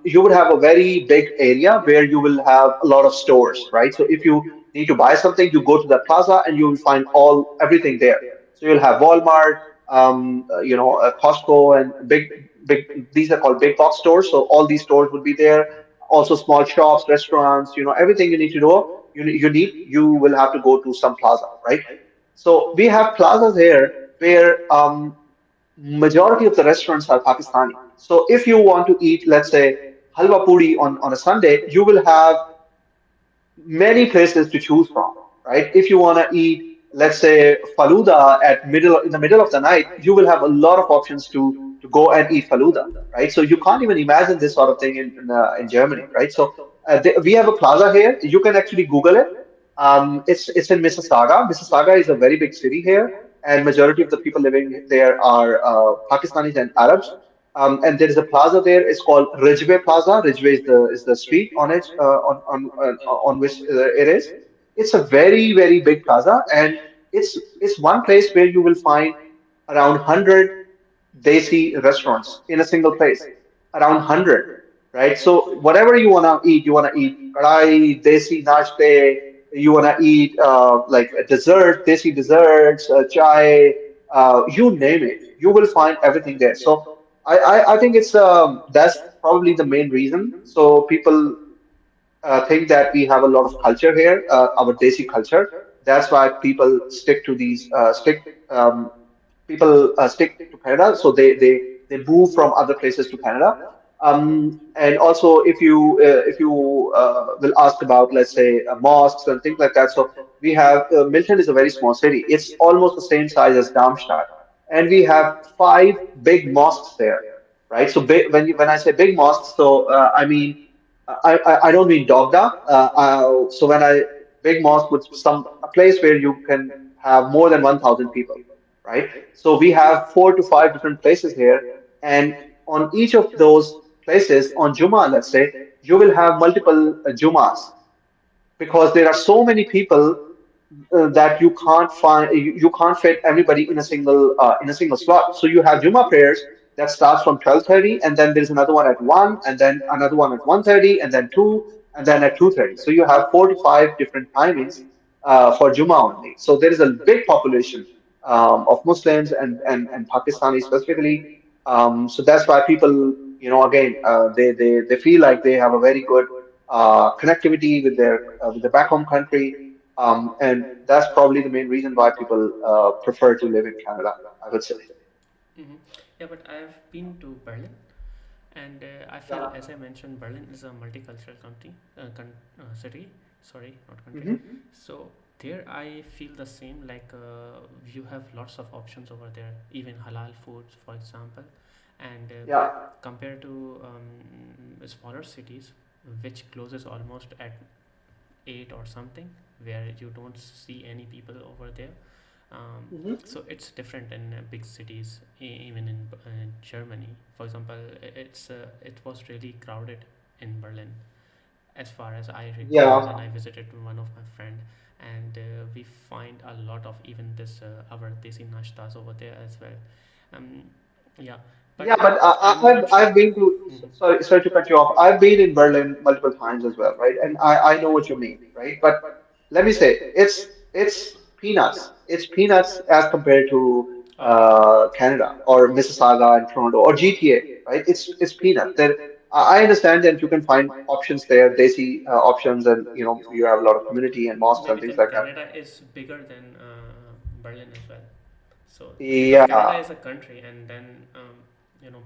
you would have a very big area where you will have a lot of stores, right? So if you need to buy something, you go to the plaza and you will find everything there. So you'll have Walmart, Costco, and big. These are called big box stores. So all these stores would be there. Also small shops, restaurants. Everything you need to know. You will have to go to some plaza, right? So we have plazas here where majority of the restaurants are Pakistani. So if you want to eat, let's say, halwa puri on a Sunday, you will have many places to choose from, right? If you want to eat, let's say, faluda in the middle of the night, you will have a lot of options to go and eat faluda, right? So you can't even imagine this sort of thing in Germany, right? So we have a plaza here. You can actually Google it. It's in Mississauga. Mississauga is a very big city here, and majority of the people living there are Pakistanis and Arabs. And there is a plaza there. It's called Ridgeway Plaza. Ridgeway is the street on it on which it is. It's a very very big plaza, and it's one place where you will find around 100 desi restaurants in a single place. Around 100, right? So whatever you want to eat kadai, desi nashte. You want to eat like a dessert, desi desserts, chai, you name it. You will find everything there. So I think that's probably the main reason. So people think that we have a lot of culture here, our Desi culture. That's why people stick to Canada. So they move from other places to Canada. And also, if you will ask about, let's say, mosques and things like that. So we have Milton is a very small city. It's almost the same size as Darmstadt, and we have five big mosques there, right? So when I say big mosques, so I mean I don't mean Dogda. So when I big mosque with a place where you can have more than 1,000 people, right? So we have 4 to 5 different places here, and on each of those places, on Juma, let's say, you will have multiple Jumas because there are so many people that you can't fit everybody in a single slot. So you have Juma prayers that starts from 12:30, and then there's another one at 1, and then another one at 1:30, and then 2, and then at 2:30. So you have 4 to 5 different timings for Juma only. So there is a big population of Muslims and Pakistani specifically. So that's why people, again, they feel like they have a very good connectivity with their back home country, and that's probably the main reason why people prefer to live in Canada, I would say. Hmm. Yeah, but I've been to Berlin. And I feel, Yeah. as I mentioned, Berlin is a multicultural city. Sorry, not country. Hmm. So there, I feel the same. Like you have lots of options over there, even halal foods, for example. And Yeah. compared to smaller cities, which closes almost at 8 or something, where you don't see any people over there. Hmm. So it's different in big cities, even in Germany. For example, it was really crowded in Berlin, as far as I recall, when Yeah. I visited one of my friend, and we find a lot of even this our desi nashtas over there as well. Um, yeah, Yeah, but but I'm not sure. I've been to, Mhm. sorry to cut you off. I've been in Berlin multiple times as well, right? And I know what you mean, right? But let me say, it's peanuts. It's peanuts as compared to Okay. Canada or Mississauga and Toronto or GTA, right? It's peanut. There, I understand that you can find options there. They see options, and you have a lot of community and mosques and Maybe things then like that. Canada is bigger than Berlin as well. So because Canada Yeah. is a country, and then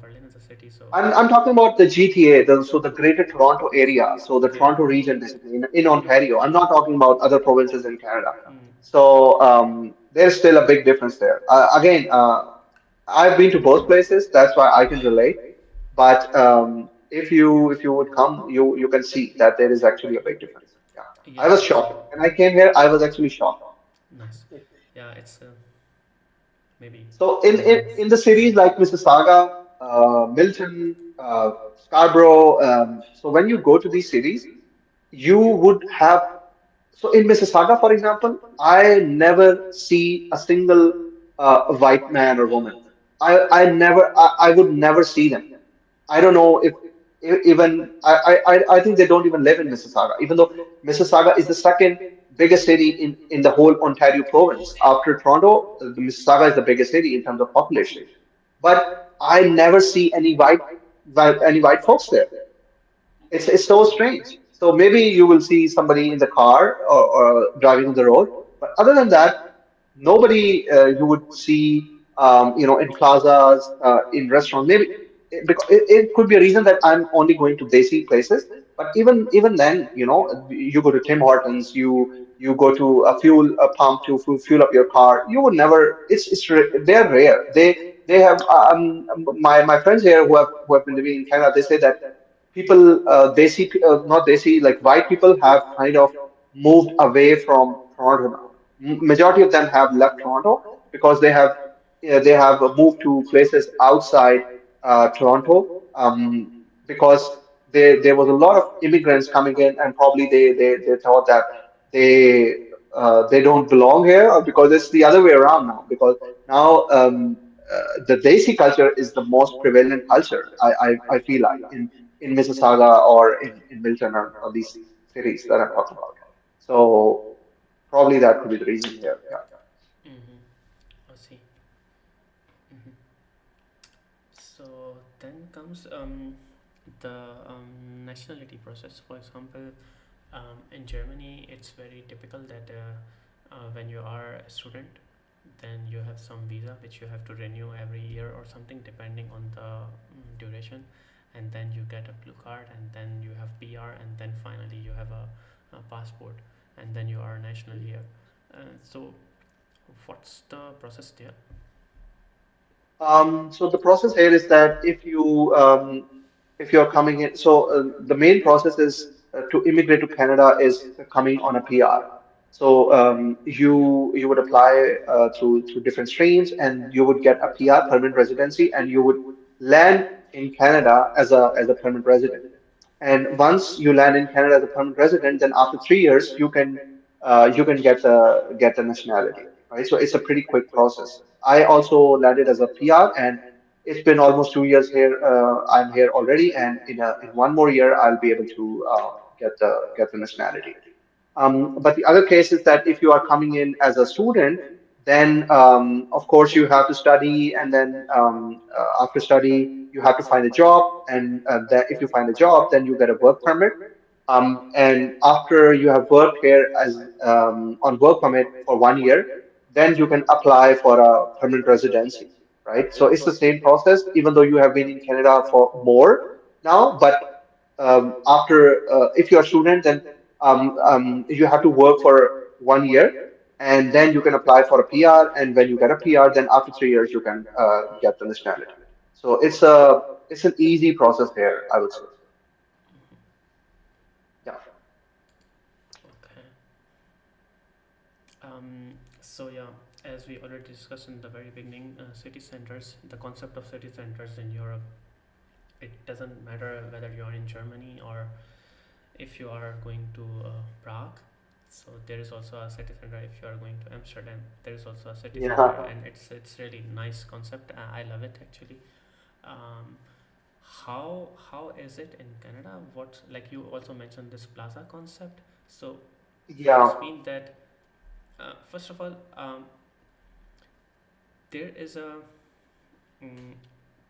Berlin is a city. So I'm talking about the GTA, so the Greater Toronto area, so the yeah. Toronto region, basically in Mm. Ontario. I'm not talking about other provinces in Canada. Mm. So there's still a big difference there. Again, I've been to both places, that's why I can relate. But if you would come, you can see that there is actually a big difference. Yeah, I Yeah, was it's shocked when I came here. I was actually shocked. nice. Yeah, it's maybe So someone's. in the cities like Mississauga, Milton, Scarborough, so when you go to these cities, you would have, so in Mississauga, for example, I never see a single white man or woman. I would never see them. I don't know if even I think they don't even live in Mississauga, even though Mississauga is the second biggest city in the whole Ontario province. After Toronto, the Mississauga is the biggest city in terms of population. But I never see any white folks there. It's so strange. So maybe you will see somebody in the car or driving on the road, but other than that, nobody you would see in plazas, in restaurants. Maybe it could be a reason that I'm only going to desi places. But even then, you go to Tim Hortons, you go to a fuel pump to fuel up your car. You would never. They're rare. They have my friends here who have been living in Canada. They say that people not desi, like white people have kind of moved away from Toronto now. Majority of them have left Toronto because they have moved to places outside Toronto, because there was a lot of immigrants coming in, and probably they thought that they they don't belong here, or because it's the other way around now, because now the Desi culture is the most prevalent culture. I feel like in Mississauga or in Milton, or these cities that I'm talking about. So probably that could be the reason here. Yeah. Mm-hmm. I see. Mm-hmm. So then comes the nationality process. For example, in Germany, it's very typical that when you are a student, then you have some visa which you have to renew every year or something, depending on the duration, and then you get a blue card, and then you have PR, and then finally you have a passport, and then you are national here. So, what's the process there? So the process here is that if you're coming in, so the main process is to immigrate to Canada is coming on a PR. So you would apply through different streams, and you would get a PR, permanent residency, and you would land in Canada as a permanent resident. And once you land in Canada as a permanent resident, then after 3 years you can get the nationality, right? So it's a pretty quick process. I also landed as a PR, and it's been almost 2 years here. I'm here already, and in one more year I'll be able to get the nationality. But the other case is that if you are coming in as a student, then of course you have to study, and then after study you have to find a job, and that if you find a job, then you get a work permit. And after you have worked here as on work permit for 1 year, then you can apply for a permanent residency, right? So it's the same process, even though you have been in Canada for more. now, but after if you're a student, then you have to work for 1 year, and then you can apply for a PR. And when you get a PR, then after 3 years you can get the nationality. So it's an easy process here, I would say. Yeah. Okay. So yeah, as we already discussed in the very beginning, city centers, the concept of city centers in Europe, it doesn't matter whether you are in Germany or if you are going to Prague. So there is also a city center. If you are going to Amsterdam, there is also a city center, Yeah. and it's really nice concept. I love it actually. Um, how is it in Canada? What, like you also mentioned this plaza concept. So Yeah. this means that first of all, there is a mm,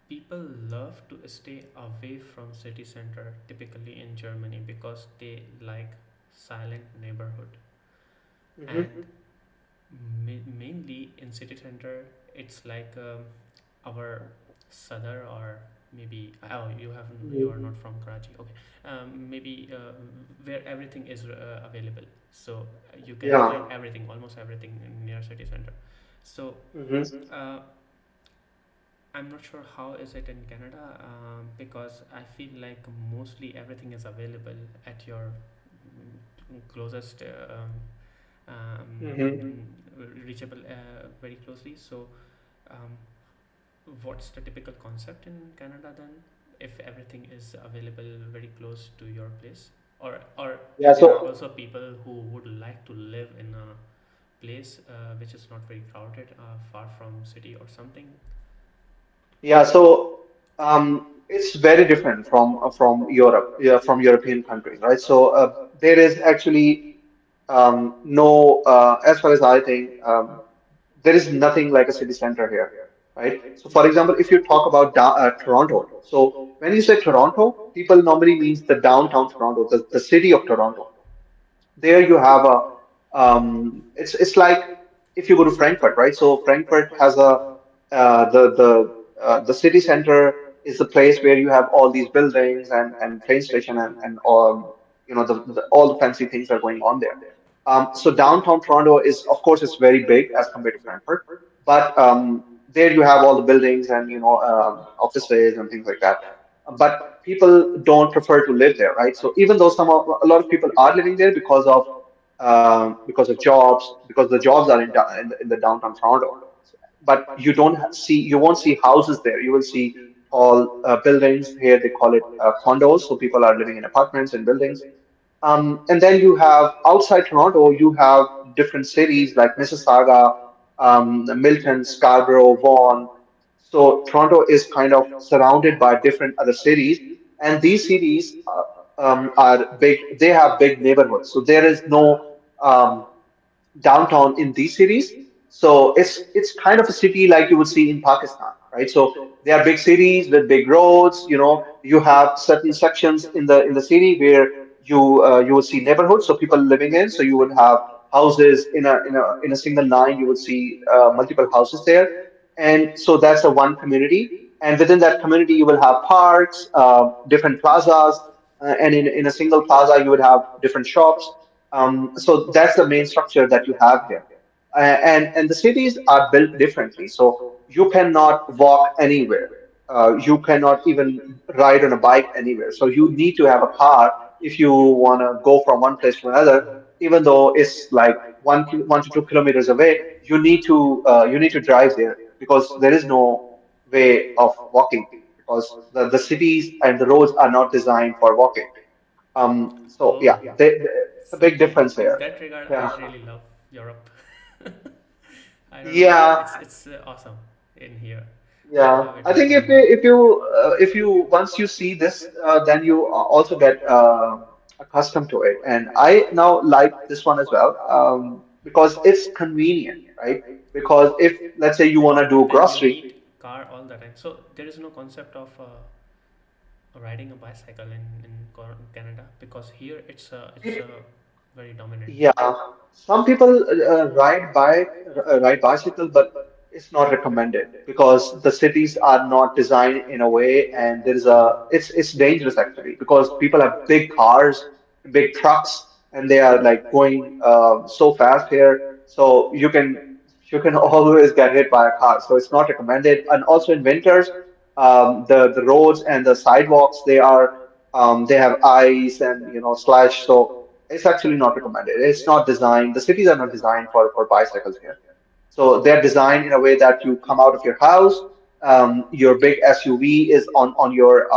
people love to stay away from city center typically in Germany because they like silent neighborhood. Hmm. And mainly in city center it's like our Sadar, or maybe, oh, you are not from Karachi, okay, maybe where everything is available, so you can Yeah. find everything, almost everything near city center. So Hmm. uh, I'm not sure how is it in Canada, because I feel like mostly everything is available at your closest Hmm. reachable very closely. So um, what's the typical concept in Canada then, if everything is available very close to your place, or Yeah. there are So also people who would like to live in a place which is not very crowded, far from city or something. yeah. So it's very different from Europe, yeah, from European countries, right? So there is actually no, as far as I think, there is nothing like a city center here, right? So, for example, if you talk about Toronto, so when you say Toronto, people normally means the downtown Toronto, the city of Toronto. There you have a it's like if you go to Frankfurt, right? So Frankfurt has a the city center is the place where you have all these buildings and train station and all the fancy things are going on there. So downtown Toronto is, of course, it's very big as compared to Frankfurt, but there you have all the buildings and offices and things like that. But people don't prefer to live there, right? So even though a lot of people are living there because of jobs, because the jobs are in the downtown Toronto, but you won't see houses there. You will see all buildings here. They call it condos, so people are living in apartments and buildings. And then you have outside Toronto, you have different cities like Mississauga, Milton, Scarborough, Vaughan. So Toronto is kind of surrounded by different other cities, and these cities are big. They have big neighborhoods. So there is no um, downtown in these cities. So it's kind of a city like you would see in Pakistan, right? So they are big cities with big roads. You have certain sections in the city where you would see neighborhoods, so people living in. So you would have houses in a single line. You would see multiple houses there, and so that's a one community. And within that community, you will have parks, different plazas, and in a single plaza, you would have different shops. So that's the main structure that you have here. And the cities are built differently. So you cannot walk anywhere. You cannot even ride on a bike anywhere. So you need to have a car if you want to go from one place to another. Even though it's like 1 to 2 kilometers away, you need to drive there because there is no way of walking because the cities and the roads are not designed for walking. So Oh, yeah, it's a so big difference in here. that regard, I Yeah, really love Europe. I don't know, yeah, it's awesome in here. I yeah. love it I think actually. if you once you see this, then you also get accustomed to it. And I now like this one as well because it's convenient, right? Because if let's say you want to do And you grocery, need car all the time, so there is no concept of riding a bicycle in Canada, because here it's very dominant. yeah, some people ride bicycle, but it's not recommended because the cities are not designed in a way, and there is a it's dangerous actually because people have big cars, big trucks, and they are like going so fast here. So you can always get hit by a car. So it's not recommended. And also in winters, the roads and the sidewalks they have ice and slush. So it's actually not recommended. It's not designed. The cities are not designed for bicycles here. So they're designed in a way that you come out of your house, your big SUV is on your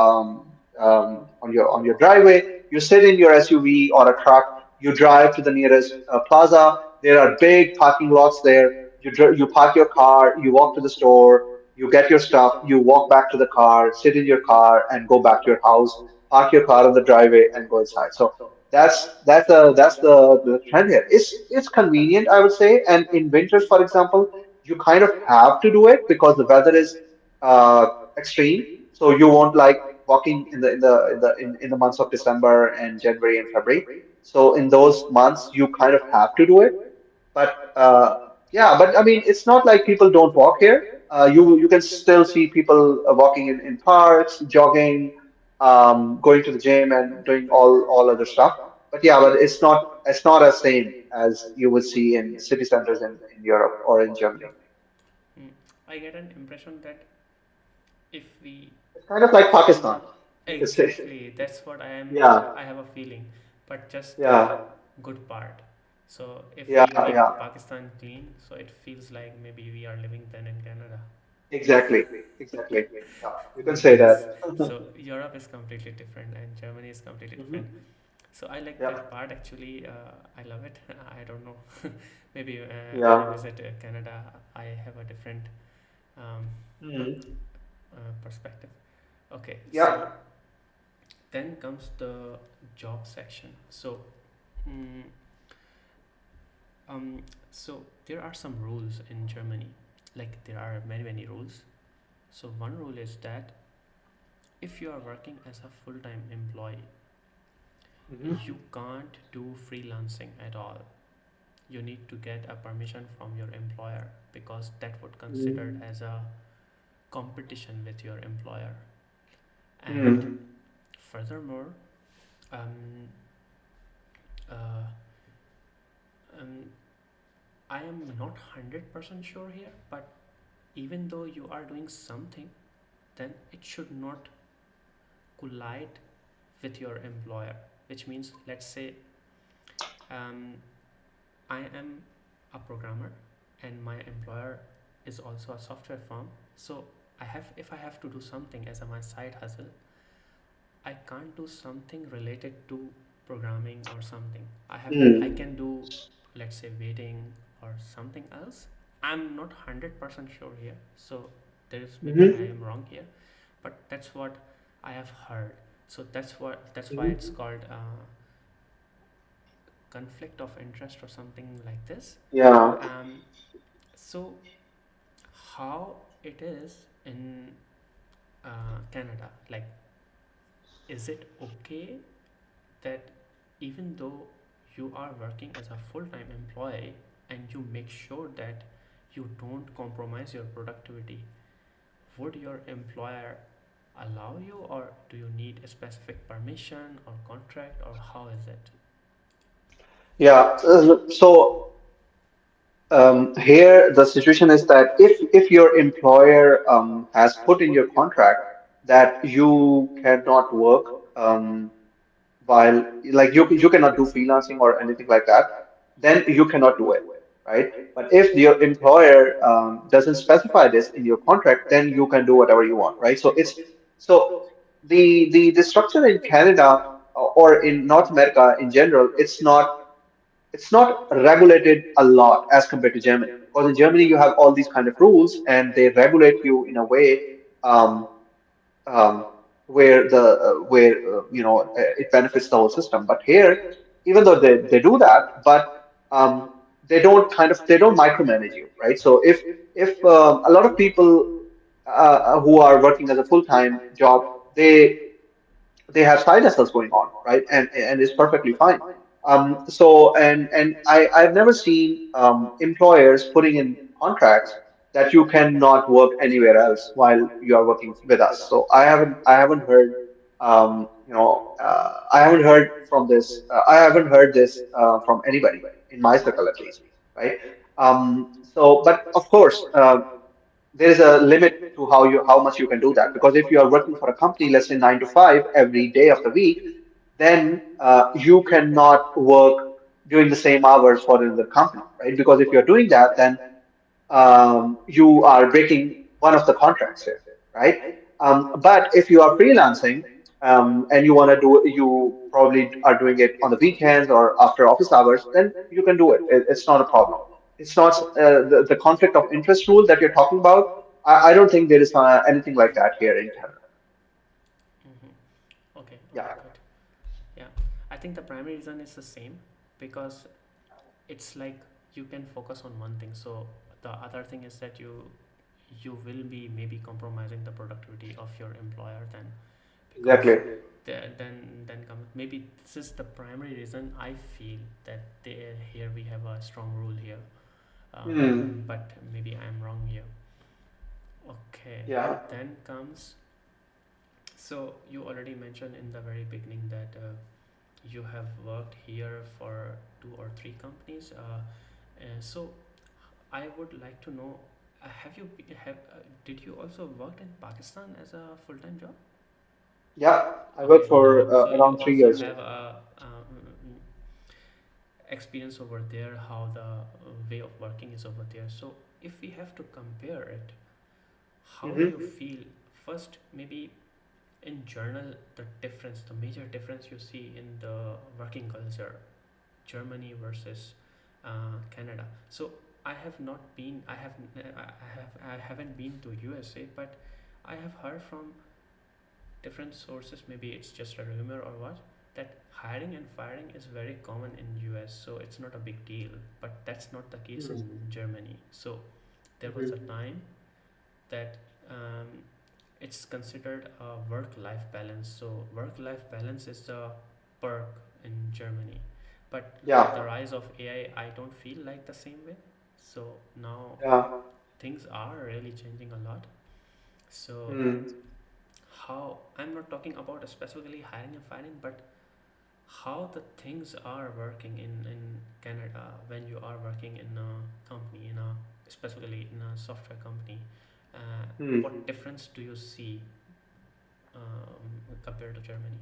driveway. You sit in your SUV or a truck. You drive to the nearest plaza. There are big parking lots there. You park your car. You walk to the store. You get your stuff. You walk back to the car, sit in your car, and go back to your house. Park your car on the driveway and go inside. So that's the trend here. It's convenient, I would say. And in winters, for example, you kind of have to do it because the weather is uh, extreme. So you won't like walking in the months of December and January and February. So in those months, you kind of have to do it. But yeah, but I mean, it's not like people don't walk here. You can still see people walking in parks, jogging, going to the gym, and doing all other stuff. But yeah, but it's not as same as you would see in city centers in Europe or in Germany. Mm. I get an impression that if we It's kind of like follow Pakistan, you could say. exactly, that's what Yeah, I have a feeling, but just the yeah, good part. So if yeah, we make yeah. Pakistan clean, so it feels like maybe we are living then in Canada. Exactly, exactly. Yeah, you can say that. Nice. So Europe is completely different and Germany is completely different. Hmm. So I like Yeah, that part actually. I love it. I don't know. Maybe when I yeah. visit Canada, I have a different um, Mhm. perspective. Okay, Yeah. so then comes the job section. So, mm, um, so there are some rules in Germany. Like there are many rules. So one rule is that if you are working as a full-time employee, Hmm. you can't do freelancing at all. You need to get a permission from your employer because that would considered as a competition with your employer. And Hmm. furthermore, um, uh, um, I am not 100% sure here, but even though you are doing something, then it should not collide with your employer. Which means, let's say, um, I am a programmer and my employer is also a software firm. So if I have to do something as a my side hustle, I can't do something related to programming or something. I Hmm. can do, let's say, waiting or something else. I'm not 100% sure here, so there is maybe I Hmm. am wrong here, but that's what I have heard. So that's why it's Hmm. called conflict of interest or something like this. Yeah. Um, so how it is in Canada? Like, is it okay that even though you are working as a full-time employee and you make sure that you don't compromise your productivity, would your employer allow you, or do you need a specific permission or contract, or how is it? Yeah. So here the situation is that if your employer has put in your contract that you cannot work while like you cannot do freelancing or anything like that, then you cannot do it, right? But if your employer doesn't specify this in your contract, then you can do whatever you want, right? So the structure in Canada or in North America in general, it's not regulated a lot as compared to Germany. Because in Germany you have all these kind of rules and they regulate you in a way um, um, where it benefits the whole system. But here, even though they do that, but um, they don't micromanage you, right? So if a lot of people who are working as a full-time job, they they have side hustles going on, right? And it's perfectly fine. So and I've never seen employers putting in contracts that you cannot work anywhere else while you are working with us. So I haven't heard I haven't heard from this. I haven't heard this from anybody in my circle at least, right? But of course, there is a limit to how much you can do that, because if you are working for a company, let's say 9 to 5 every day of the week, then you cannot work during the same hours for another company, right? Because if you're doing that, then you are breaking one of the contracts here, right? But if you are freelancing, and you want to do, you probably are doing it on the weekends or after office hours, then you can do it. It's not a problem. It's not the conflict of interest rule that you're talking about. I don't think there is anything like that here in Canada. Okay, Yeah, okay, good. Yeah, I think the primary reason is the same because it's like you can focus on one thing. So the other thing is that you will be maybe compromising the productivity of your employer then because exactly. then come maybe this is the primary reason I feel that here we have a strong rule here. Hmm. But maybe I'm wrong here. Okay, Yeah. then comes. So you already mentioned in the very beginning that you have worked here for 2 or 3 companies. So I would like to know, did you also work in Pakistan as a full-time job? Yeah. I Okay, worked for so you around three also years. have a experience over there, how the way of working is over there. So if we have to compare it, how do you Hmm. feel? First, maybe in general, the major difference you see in the working culture, Germany versus Canada. So I have not been. I haven't been to USA, but I have heard from different sources. Maybe it's just a rumor or what. That hiring and firing is very common in US, so it's not a big deal. But that's not the case in Germany. So there was a Hmm. time that um, it's considered a work-life balance. So work-life balance is the perk in Germany. But with the Yeah. rise of AI, I don't feel like the same way. So now Yeah. things are really changing a lot. So Hmm. how I'm not talking about specifically hiring and firing, but how the things are working in Canada when you are working in a company, specifically in a software company. What Hmm. difference do you see compared to Germany?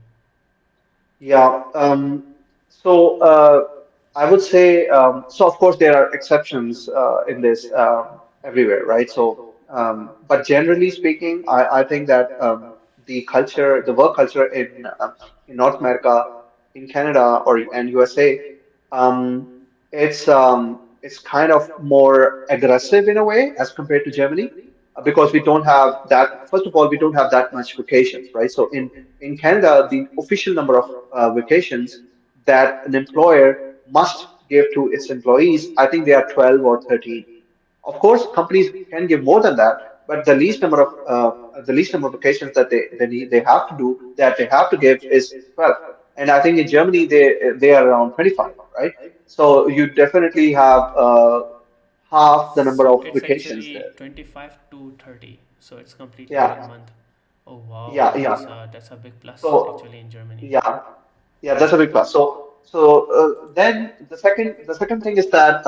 Yeah. I would say, so of course there are exceptions in this everywhere, right? But generally speaking, I think that the work culture in North America, in Canada or and USA, um, it's kind of more aggressive in a way as compared to Germany, because we don't have that. First of all, we don't have that much vacations, right? So in Canada, the official number of vacations that an employer must give to its employees, I think they are 12 or 13. Of course, companies can give more than that, but the least number of vacations that they have to do, that they have to give, is 12. And I think in Germany they are around 25, right? So you definitely have half the number So of it's vacations actually there. 25 to 30. So it's completely Yeah, 1 month. Oh wow, yeah, yeah. that's a big plus So actually in Germany. yeah, yeah, that's a big plus. Then the second thing is that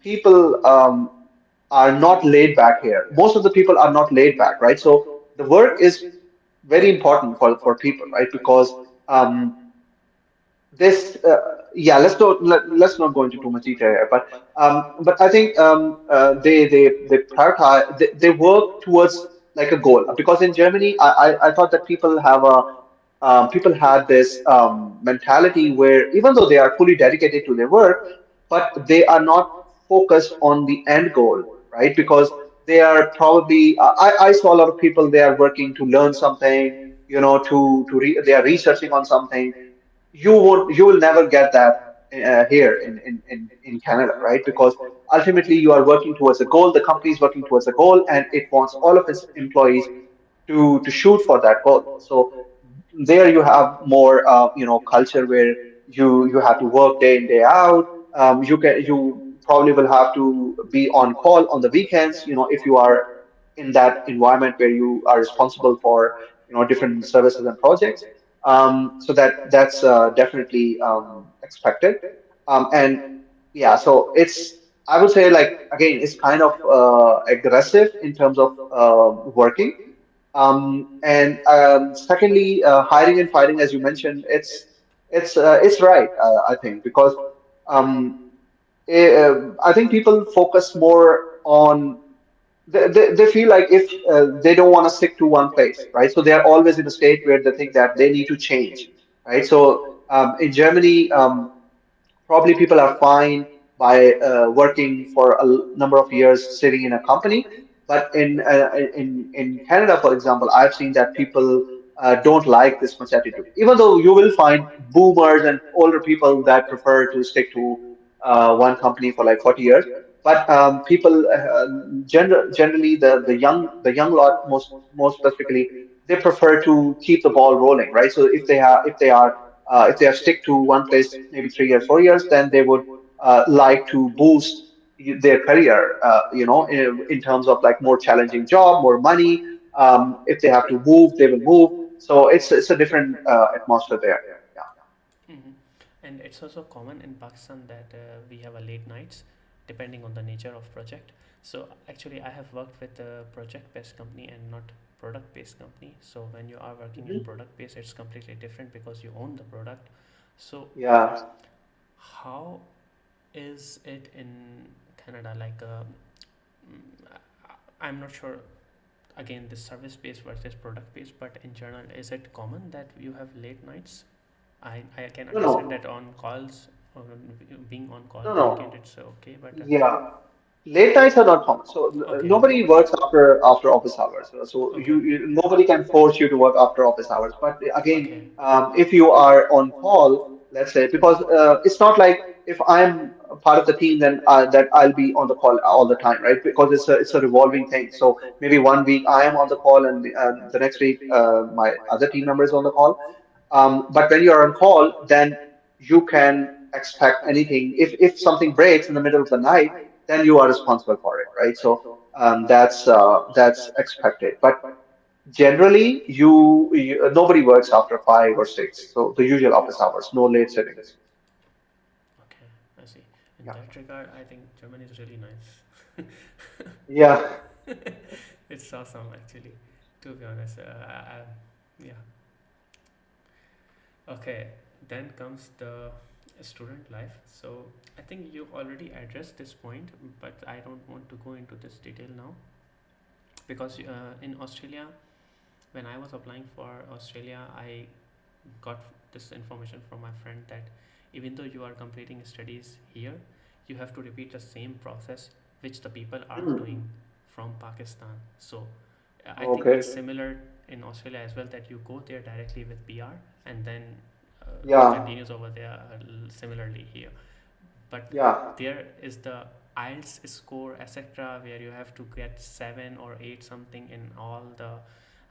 people are not laid back here. Most of the people are not laid back, right? So the work is very important for people, right? Because um, this yeah, let's not go into too much detail here, but I think they prioritize, they work towards like a goal, because in Germany I thought that people had this mentality where even though they are fully dedicated to their work, but they are not focused on the end goal, right? Because they are probably I saw a lot of people, they are working to learn something, they are researching on something. You will never get that here in Canada, right? Because ultimately you are working towards a goal, the company is working towards a goal, and it wants all of its employees to shoot for that goal. So there you have more culture where you have to work day in day out. probably will have to be on call on the weekends, if you are in that environment where you are responsible for, different services and projects. So that's definitely expected. And yeah, so I would say, like, again, it's kind of aggressive in terms of working. And secondly, hiring and firing, as you mentioned, it's right, I think, because um, I think people focus more on, they feel like if they don't want to stick to one place, right? So they are always in a state where they think that they need to change, right? So in Germany, probably people are fine by working for a number of years sitting in a company. But in Canada, for example, I've seen that people don't like this much attitude. Even though you will find boomers and older people that prefer to stick to one company for like 40 years. But people generally, the young lot, most specifically, they prefer to keep the ball rolling, right? So if they are stick to one place maybe 3 years, 4 years, then they would like to boost their career, in terms of like more challenging job, more money. If they have to move, they will move. So it's a different atmosphere there. Yeah. Hmm. And it's also common in Pakistan that we have a late nights depending on the nature of project. So actually, I have worked with a project-based company and not product-based company. So when you are working in Mhm. product-based, it's completely different because you own the product. So Yeah. how is it in Canada? Like, I'm not sure again this service based versus product based, but in general, is it common that you have late nights? I can No, understand no, that on calls or being on call no, weekend no. it's okay, but Yeah. Late nights are not common. So okay, nobody works after office hours. So okay, nobody can force you to work after office hours. But again, okay, if you are on call, let's say, because it's not like if I'm a part of the team, then that I'll be on the call all the time, right? Because it's a revolving thing. So maybe one week I am on the call, and the next week my other team member is on the call. But when you're on call, then you can expect anything. If something breaks in the middle of the night, then you are responsible for it, right? So that's expected. But generally, nobody works after 5 or 6. So the usual office hours, no late sittings. okay. I see. In Yeah. that regard, I think Germany is really nice. Yeah. It's awesome, actually. To be honest, yeah. Okay, then comes the student life. So I think you already addressed this point, but I don't want to go into this detail now because in Australia, when I was applying for Australia, I got this information from my friend that even though you are completing studies here, you have to repeat the same process which the people are Hmm. doing from Pakistan. So I think Okay. it's similar in Australia as well that you go there directly with PR and then it Yeah. continues over there similarly here. But Yeah. there is the IELTS score, etc., where you have to get 7 or 8 something in all the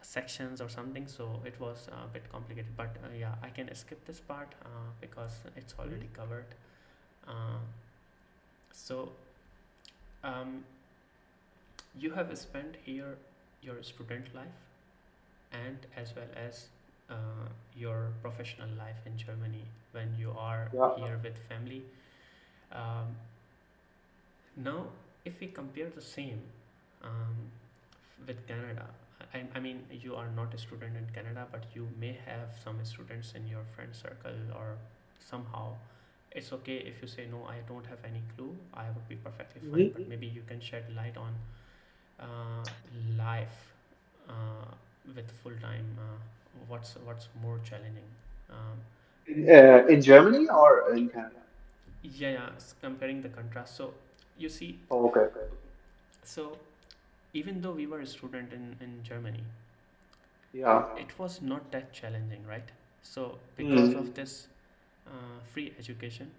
sections or something. So it was a bit complicated. But yeah, I can skip this part because it's Mhm. already covered. Uh, so um, you have spent here your student life and as well as your professional life in Germany when you are Yeah. here with family. Um, Now, if we compare the same um, with Canada, I mean, you are not a student in Canada, but you may have some students in your friend circle, or somehow it's okay if you say, no, I don't have any clue, I would be perfectly fine, Mhm. but maybe you can shed light on uh, life uh, with full time. What's more challenging? Um, In Germany or in Canada? yeah, yeah, comparing the contrast. So, you see, Oh, okay. so even though we were a student in Germany, Yeah. it was not that challenging, right? So because Mm. of this free education,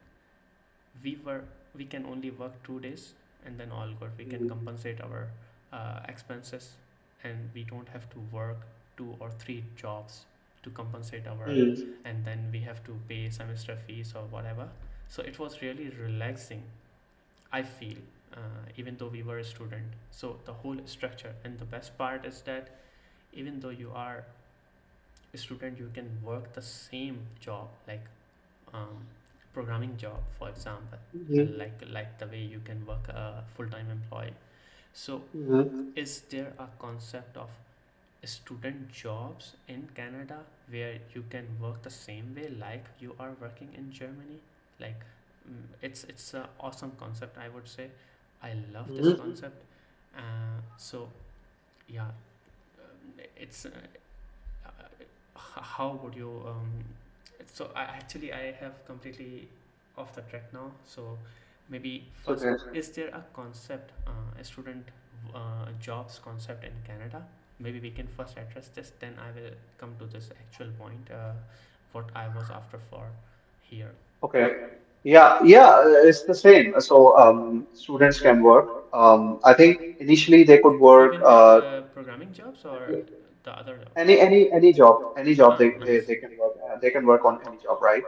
we were we can only work 2 days and then all good. We can Mm. compensate our expenses, and we don't have to work 2 or 3 jobs to compensate our, Mm. and then we have to pay semester fees or whatever. So it was really relaxing I feel, even though we were a student, so the whole structure, and the best part is that even though you are a student, you can work the same job, like um, programming job, for example, Hmm. like the way you can work a full-time employee. So, Hmm. is there a concept of student jobs in Canada where you can work the same way like you are working in Germany? Like, it's an awesome concept, I would say. I love this Hmm. concept. So yeah, it's how would you so I have completely off the track now. So maybe It's first, okay. is there a concept, a student jobs concept in Canada? Maybe we can first address this, then I will come to this actual point, what I was after for here. Okay. Yeah, yeah, it's the same. So students can work. I think initially they could work Even with programming jobs or the other job? any job Ah, nice. they can work. They can work on any job, right?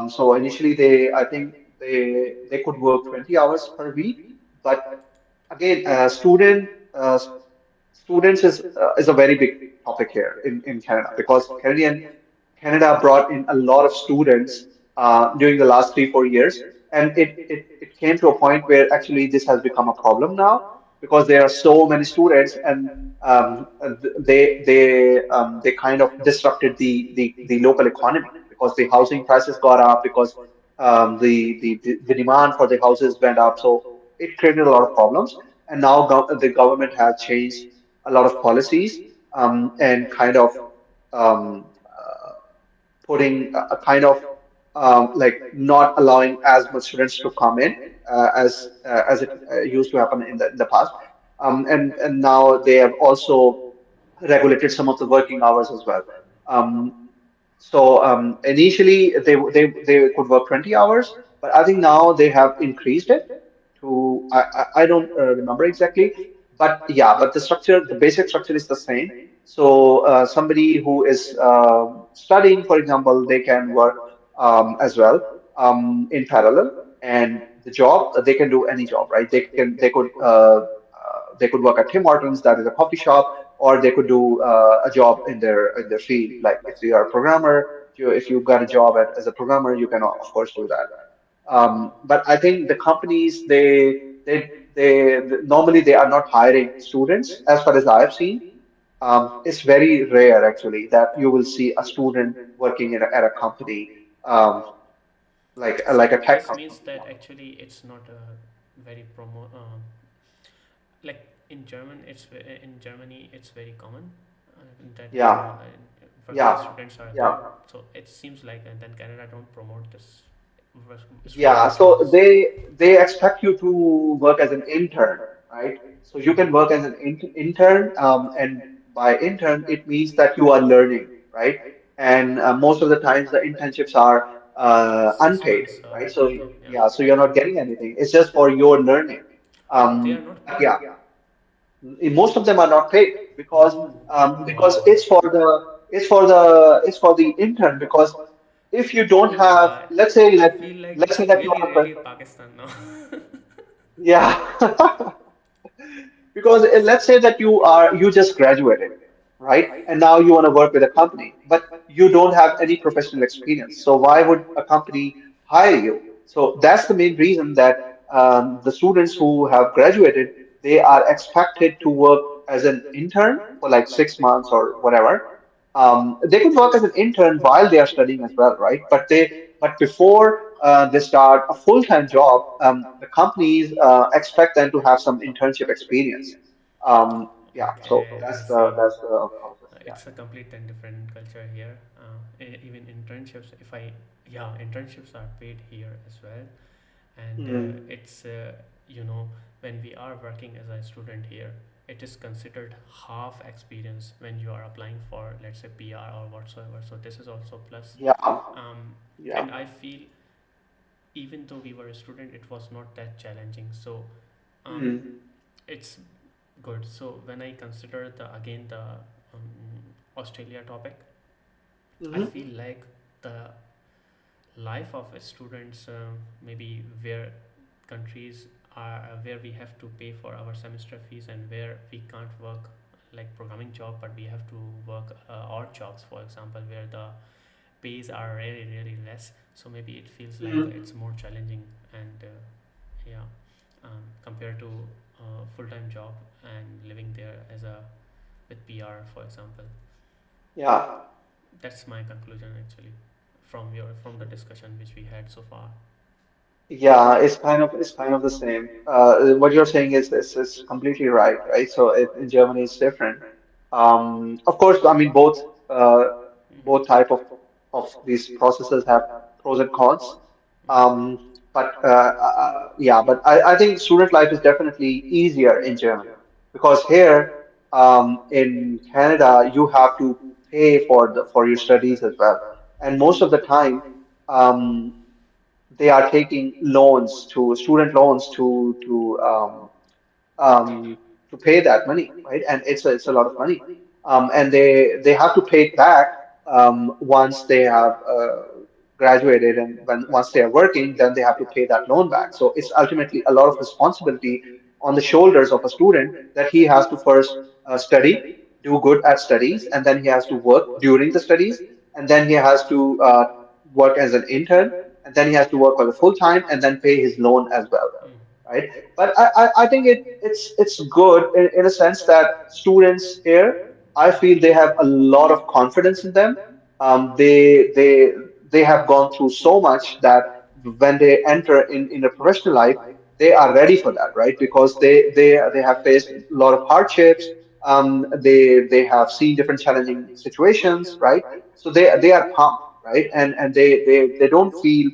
So initially they I think they could work 20 hours per week, but again, students is a very big topic here in Canada because Canada brought in a lot of students during the last 3 4 years, and it came to a point where actually this has become a problem now because there are so many students, and they kind of disrupted the local economy because the housing prices got up because the demand for the houses went up, so it created a lot of problems. And now the government has changed a lot of policies, and kind of uh, putting a kind of like not allowing as much students to come in as it used to happen in the past. And now they have also regulated some of the working hours as well. Um, so initially they could work 20 hours, but I think now they have increased it to I don't remember exactly, but yeah, but the basic structure is the same. So somebody who is studying, for example, they can work as well in parallel, and the job they can do any job, right? They could work at Tim Hortons, that is a coffee shop, or they could do a job in their field. Like if you are a programmer, if you've got a job as a programmer, you can of course do that. But I think the companies normally they are not hiring students as far as I have seen. It's very rare actually that you will see a student working at a company, like So a tech this company, means for that example. actually it's not a very like in in Germany it's very common that Yeah, working yeah, students are yeah. there. So it seems like then Canada don't promote this Yeah, student so jobs. they expect you to work as an intern, right? So you can work as an intern, and by intern it means that you are learning, right? And most of the times the internships are Six unpaid, months. right? So Okay, yeah. yeah, so you're not getting anything. It's just for your learning. Oh, they are not But paid. yeah, most of them are not paid Oh, because wow. it's for the intern because if you don't Oh, have, I feel like let's it's say that you really, are really Pakistan now. yeah. Because let's say that you just graduated, right? And now you want to work with a company, but you don't have any professional experience. So why would a company hire you? So that's the main reason that the students who have graduated, they are expected to work as an intern for like 6 months or whatever. They could work as an intern while they are studying as well, right? But before they start a full-time job, the companies expect them to have some internship experience. Yeah, so Okay, I see. that's the process. Yeah. It's a complete and different culture here. Even internships, if I, yeah, internships are paid here as well. And Mm, it's, you know, when we are working as a student here, it is considered half experience when you are applying for, let's say, PR or whatsoever. So this is also plus. yeah, Um, yeah. and I feel even though we were a student, it was not that challenging. So um, Mm, it's good. So when I consider the again the Australia topic, I hmm. feel like the life of students, maybe where countries where we have to pay for our semester fees, and where we can't work like programming job, but we have to work odd jobs, for example, where the pays are really really less. So maybe it feels like Mhm. it's more challenging, and yeah, compared to full-time job and living there as a with PR, for example. Yeah. That's my conclusion actually from the discussion which we had so far. Yeah, it's kind of the same. What you're saying is completely right, right? So in Germany it's different. Of course, I mean uh, both Mm-hmm. type of these processes have pros and cons. Mm-hmm. Yeah, but I think student life is definitely easier in Germany because here in Canada you have to pay for the for your studies as well, and most of the time. Um, they are taking loans to student loans um, to pay that money, right? And it's a lot of money, and they have to pay it back once they have graduated, and when once they are working, then they have to pay that loan back. So it's ultimately a lot of responsibility on the shoulders of a student that he has to first study, do good at studies, and then he has to work during the studies, and then he has to work as an intern, and then he has to work for the full time, and then pay his loan as well, right? But I think it's good in a sense that students here, I feel they have a lot of confidence in them. They have gone through so much that when they enter in a professional life, they are ready for that, right? Because they have faced a lot of hardships. They have seen different challenging situations, right? So they are pumped, right? And they don't feel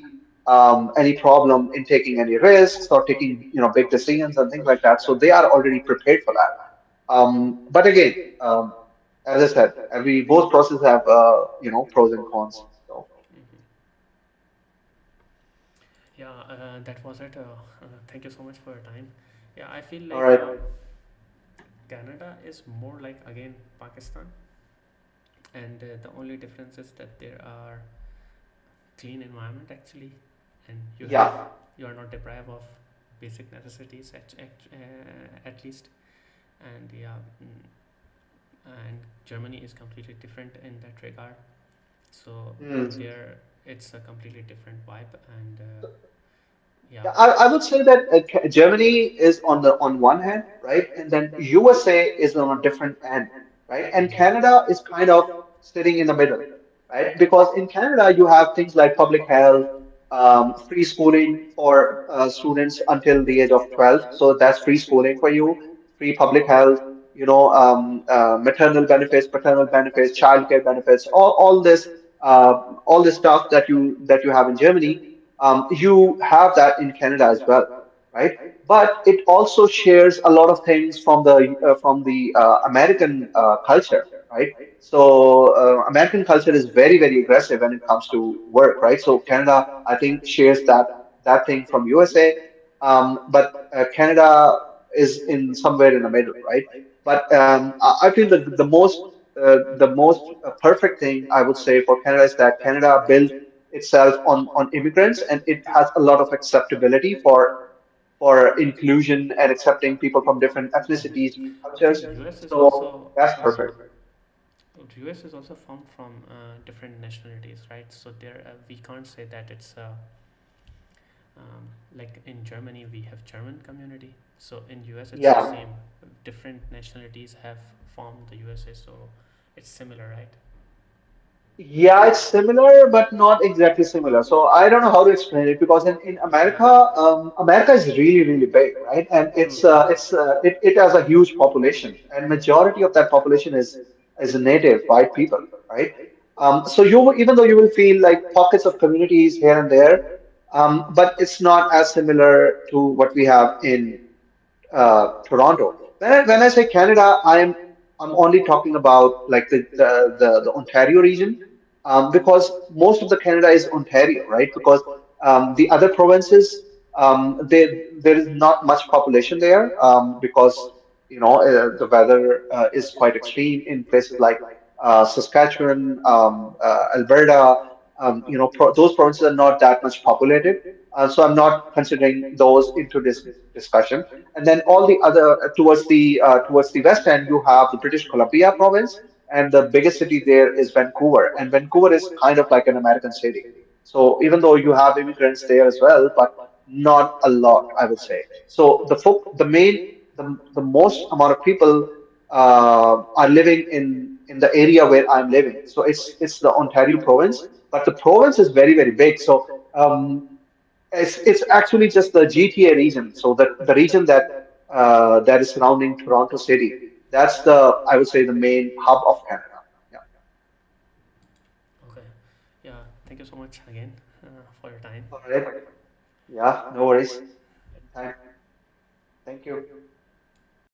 any problem in taking any risks or taking big decisions and things like that. So they are already prepared for that. But again, as I said, every both processes have pros and cons. So Mm-hmm. Yeah, that was it. Thank you so much for your time. Yeah, I feel all like right, Canada is more like again Pakistan, and the only difference is that there are clean environment actually, and yeah. you are not deprived of basic necessities at least, and yeah, and Germany is completely different in that regard. So Hmm. there, it's a completely different vibe, and yeah. Yeah, I would say that Germany is on one hand, right, and then USA is on a different end, right, and Canada is kind of sitting in the middle, right, because in Canada you have things like public health, free schooling for students until the age of 12, so that's free schooling for you, free public health, maternal benefits, paternal benefits, childcare benefits, uh, all this stuff that you have in Germany, you have that in Canada as well, right? But it also shares a lot of things from the American culture, right? So American culture is very very aggressive when it comes to work, right? So Canada, I think, shares that thing from USA, but Canada is in somewhere in the middle, right? But I feel the most perfect thing I would say for Canada is that Canada built itself on immigrants, and it has a lot of acceptability for inclusion and accepting people from different ethnicities, different I think cultures. US is So also that's perfect. US is also formed from different nationalities, right? So there, we can't say that it's like in Germany we have German community. So in US it's the Yeah. same. Different nationalities have formed the USA, so it's similar, right? Yeah, it's similar, but not exactly similar. So I don't know how to explain it because in America, America is really, really big, right? And True, true. it has a huge population, and majority of that population is native white people, right? So even though you will feel like pockets of communities here and there, but it's not as similar to what we have in Toronto. When I say Canada, I'm only talking about like the Ontario region, because most of the Canada is Ontario, right? Because the other provinces, there is not much population there, because the weather is quite extreme in places like Saskatchewan, Alberta. Those provinces are not that much populated. So I'm not considering those into this discussion. And then all the other towards the west end, you have the British Columbia province, and the biggest city there is Vancouver. And Vancouver is kind of like an American city. So even though you have immigrants there as well, but not a lot, I would say. So the most amount of people are living in the area where I'm living. So it's the Ontario province, but the province is very very big. So it's actually just the GTA region. So the region that is surrounding Toronto City. That's the I would say the main hub of Canada. Yeah. Okay. Yeah. Thank you so much again for your time. All right. Yeah. No worries. Anytime. Thank you.